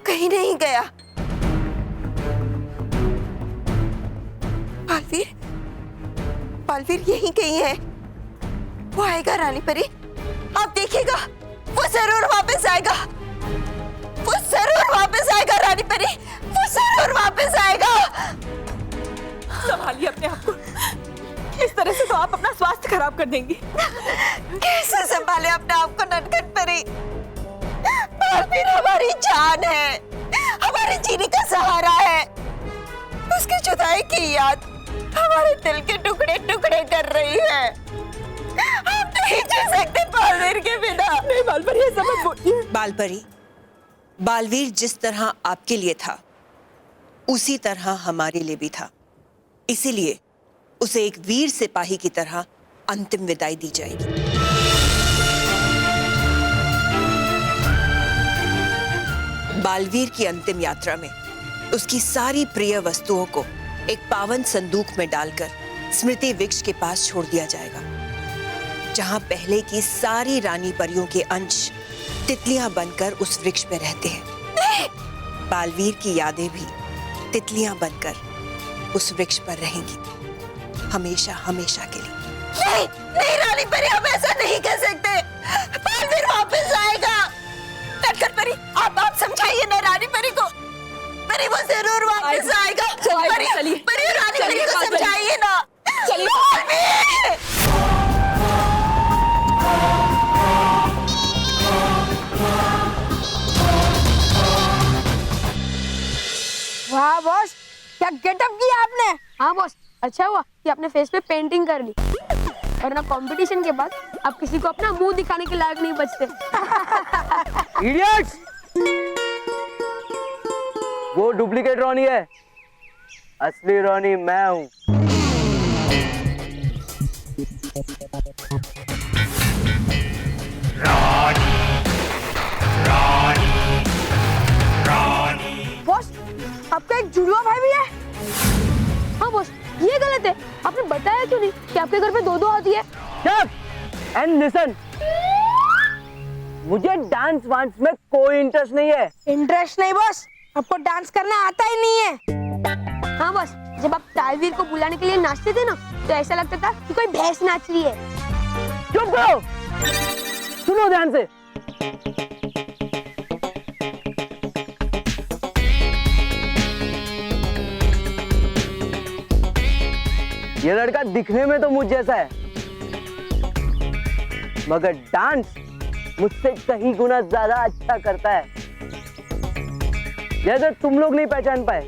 कहीं नहीं गया। बालवीर यहीं कहीं है। वो आएगा रानी परी, आप देखिएगा, वो जरूर वापस आएगा। वो जरूर वापस आएगा रानी परी, वो जरूर वापस आएगा। संभालिए अपने आप को, इस तरह से तो आप अपना स्वास्थ्य खराब कर देंगी। कैसे संभाले अपने आप को नटखट परी? बालवीर हमारी जान है, हमारे जीने का सहारा है। उसकी जुदाई की याद हमारे दिल के टुकड़े टुकड़े कर रही है। हम नहीं जी सकते बालवीर के बिना। नहीं बालपरी, ऐसा मत बोलिए। बालपरी, बालवीर जिस तरह आपके लिए था, उसी तरह हमारे लिए भी था। इसीलिए उसे एक वीर सिपाही की तरह अंतिम विदाई दी जाएगी। बालवीर की अंतिम यात्रा में उसकी सारी प्रिय वस्तुओं को एक पावन संदूक में डालकर स्मृति वृक्ष के पास छोड़ दिया जाएगा, जहां पहले की सारी रानी परियों के अंश तितलियां बनकर उस वृक्ष पे रहते हैं। बालवीर की यादें भी तितलियां बनकर उस वृक्ष पर रहेंगी, हमेशा हमेशा के लिए। नहीं, नहीं रानी परी, हम ऐसा नहीं कर सकते। बालवीर वापस आएगा। नटखट परी, आप समझाइए ना रानी परी को। परी वो जरूर वापस आएगा। परी, परी रानी परी को समझाइए ना। बालवीर! वाह बॉस, क्या गेटअप किया आपने। हाँ बॉस, अच्छा हुआ कि आपने फेस पे पेंटिंग कर ली, वरना कंपटीशन के बाद आप किसी को अपना मुंह दिखाने के लायक नहीं बचते। इडियट्स! वो डुप्लीकेट रॉनी है, असली रॉनी मैं हूँ। बॉस, आपका एक जुड़वा भाई भी है। हाँ बॉस, ये गलत है। आपने बताया क्यों नहीं कि आपके घर पे दो हाथी है। एंड लिसन, मुझे डांस वांस में कोई इंटरेस्ट नहीं है। इंटरेस्ट नहीं बॉस, आपको डांस करना आता ही नहीं है। हाँ बॉस, जब आप तालवीर को बुलाने के लिए नाचते थे ना, तो ऐसा लगता था कि कोई भैंस नाच रही है। चुप करो, सुनो ध्यान से। ये लड़का दिखने में तो मुझ जैसा है, मगर डांस मुझसे कहीं गुना ज्यादा अच्छा करता है। जैसे तुम लोग नहीं पहचान पाए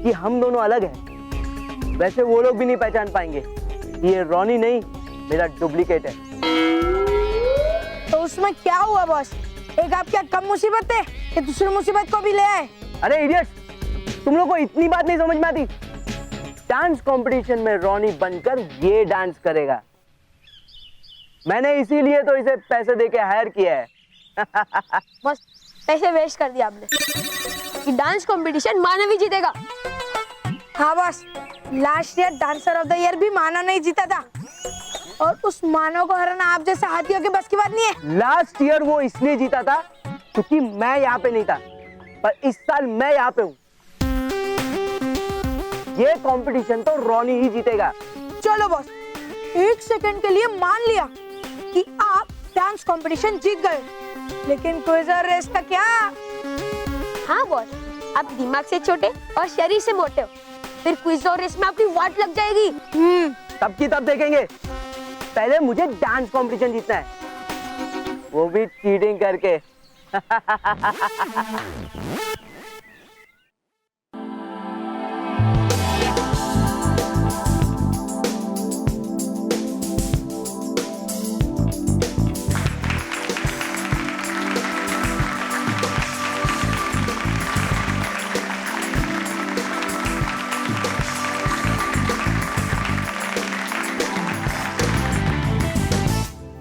कि हम दोनों अलग हैं, वैसे वो लोग भी नहीं पहचान पाएंगे। ये रॉनी नहीं, मेरा डुप्लीकेट है। तो उसमें क्या हुआ बॉस? एक आप क्या कम मुसीबत है कि दूसरी मुसीबत को भी ले आए? अरे इडियट, तुम लोग को इतनी बात नहीं समझ में आती। डांस कंपटीशन में रॉनी बनकर ये डांस करेगा। मैंने इसीलिए तो इसे पैसे देके हायर किया है। बस पैसे वेस्ट कर दिया आपने कि डांस कंपटीशन मानव ही जीतेगा। हाँ बस, last year dancer of the year भी मानव नहीं जीता था, और उस मानव को हराना आप जैसे हाथियों के बस की बात नहीं है। लास्ट ईयर वो इसलिए जीता था क्योंकि मैं यहाँ पे नहीं था, पर इस साल मैं यहाँ पे हूँ। ये कंपटीशन तो रॉनी ही जीतेगा। चलो बॉस, एक सेकंड के लिए मान लिया कि आप डांस कंपटीशन जीत गए, लेकिन क्विज और रेस का क्या? हाँ बॉस, आप दिमाग से छोटे और शरीर से मोटे हो, फिर क्विज और रेस में आपकी वाट लग जाएगी। तब की तब देखेंगे, पहले मुझे डांस कंपटीशन जीतना है, वो भी चीटिंग करके।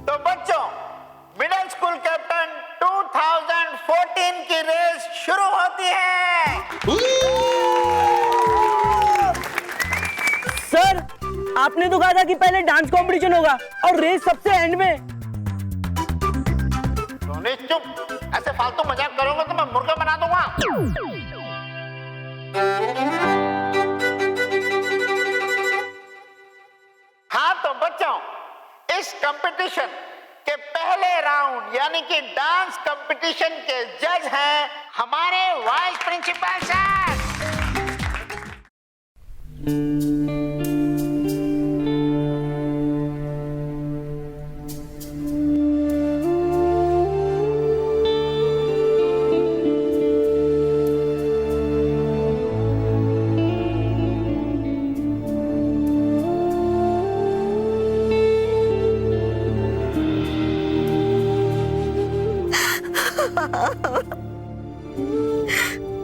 तो बच्चों, मिडिल स्कूल कैप्टन 2014 की रेस शुरू होती है। सर, आपने तो कहा था कि पहले डांस कंपटीशन होगा और रेस सबसे एंड में। रोनी चुप, ऐसे फालतू मजाक करोगे तो मैं मुर्गा बना दूंगा। हाँ तो बच्चों, इस कंपटीशन के पहले राउंड यानी कि डांस कंपटीशन के जज हैं हमारे वाइस प्रिंसिपल सर।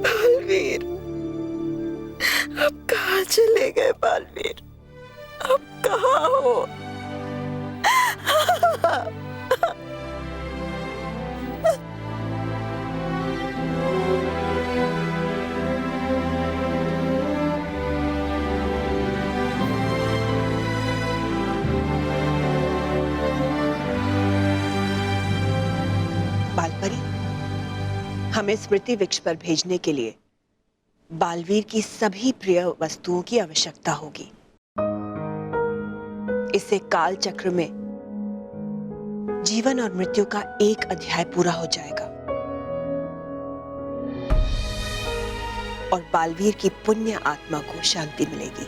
बालवीर, अब कहाँ चले गए बालवीर? अब कहाँ हो? बालपरी, हमें स्मृति वृक्ष पर भेजने के लिए बालवीर की सभी प्रिय वस्तुओं की आवश्यकता होगी। इससे काल चक्र में जीवन और मृत्यु का एक अध्याय पूरा हो जाएगा और बालवीर की पुण्य आत्मा को शांति मिलेगी।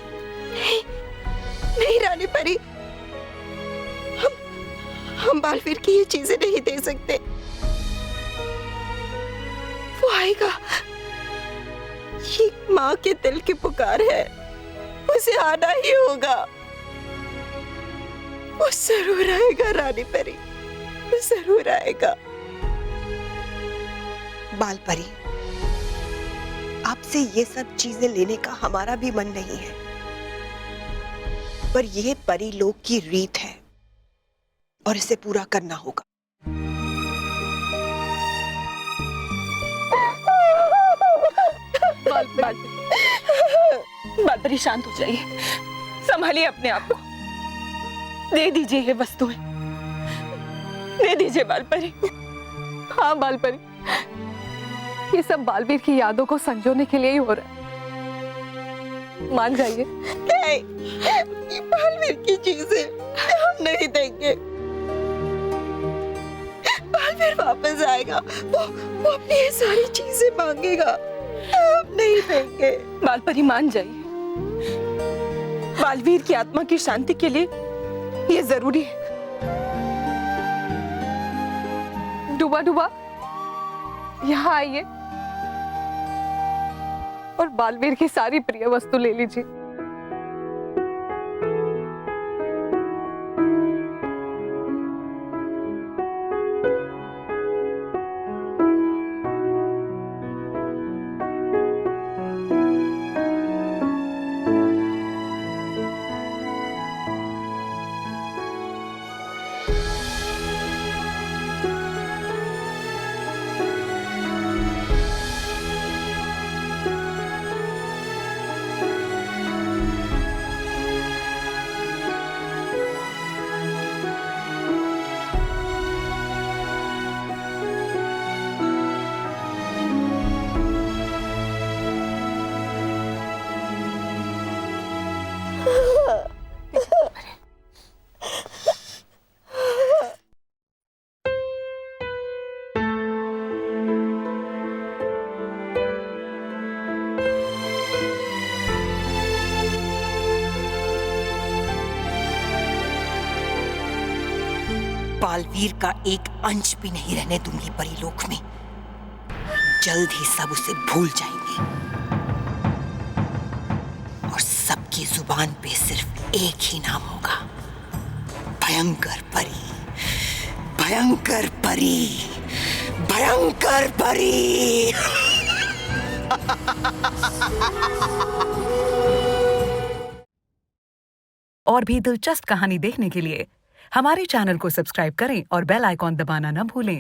नहीं रानी परी, हम बालवीर की ये चीजें नहीं दे सकते। वो आएगा, ये माँ के दिल की पुकार है, उसे आना ही होगा। वो जरूर आएगा रानी परी, वो जरूर आएगा। बालपरी, आपसे ये सब चीजें लेने का हमारा भी मन नहीं है, पर यह परी लोक की रीत है और इसे पूरा करना होगा। बालपरी शांत हो जाइए, संभालिए अपने आप को। दे दीजिए ये वस्तुएं, दे दीजिए बालपरी। हाँ बालपरी, ये सब बालवीर की यादों को संजोने के लिए ही हो रहा है। मान जाइए। ये बालवीर की चीजें हम नहीं देंगे। बालवीर वापस आएगा, वो अपनी ये सारी चीजें मांगेगा, हम नहीं देंगे। बालपरी मान जाइए, बालवीर की आत्मा की शांति के लिए ये जरूरी है। डुबा डुबा, यहाँ आइए और बालवीर की सारी प्रिय वस्तु ले लीजिए। बालवीर का एक अंश भी नहीं रहने दूंगी परीलोक में। जल्द ही सब उसे भूल जाएंगे और सबकी जुबान पे सिर्फ एक ही नाम होगा, भयंकर परी, भयंकर परी, भयंकर परी। और भी दिलचस्प कहानी देखने के लिए हमारे चैनल को सब्सक्राइब करें और बेल आइकॉन दबाना न भूलें।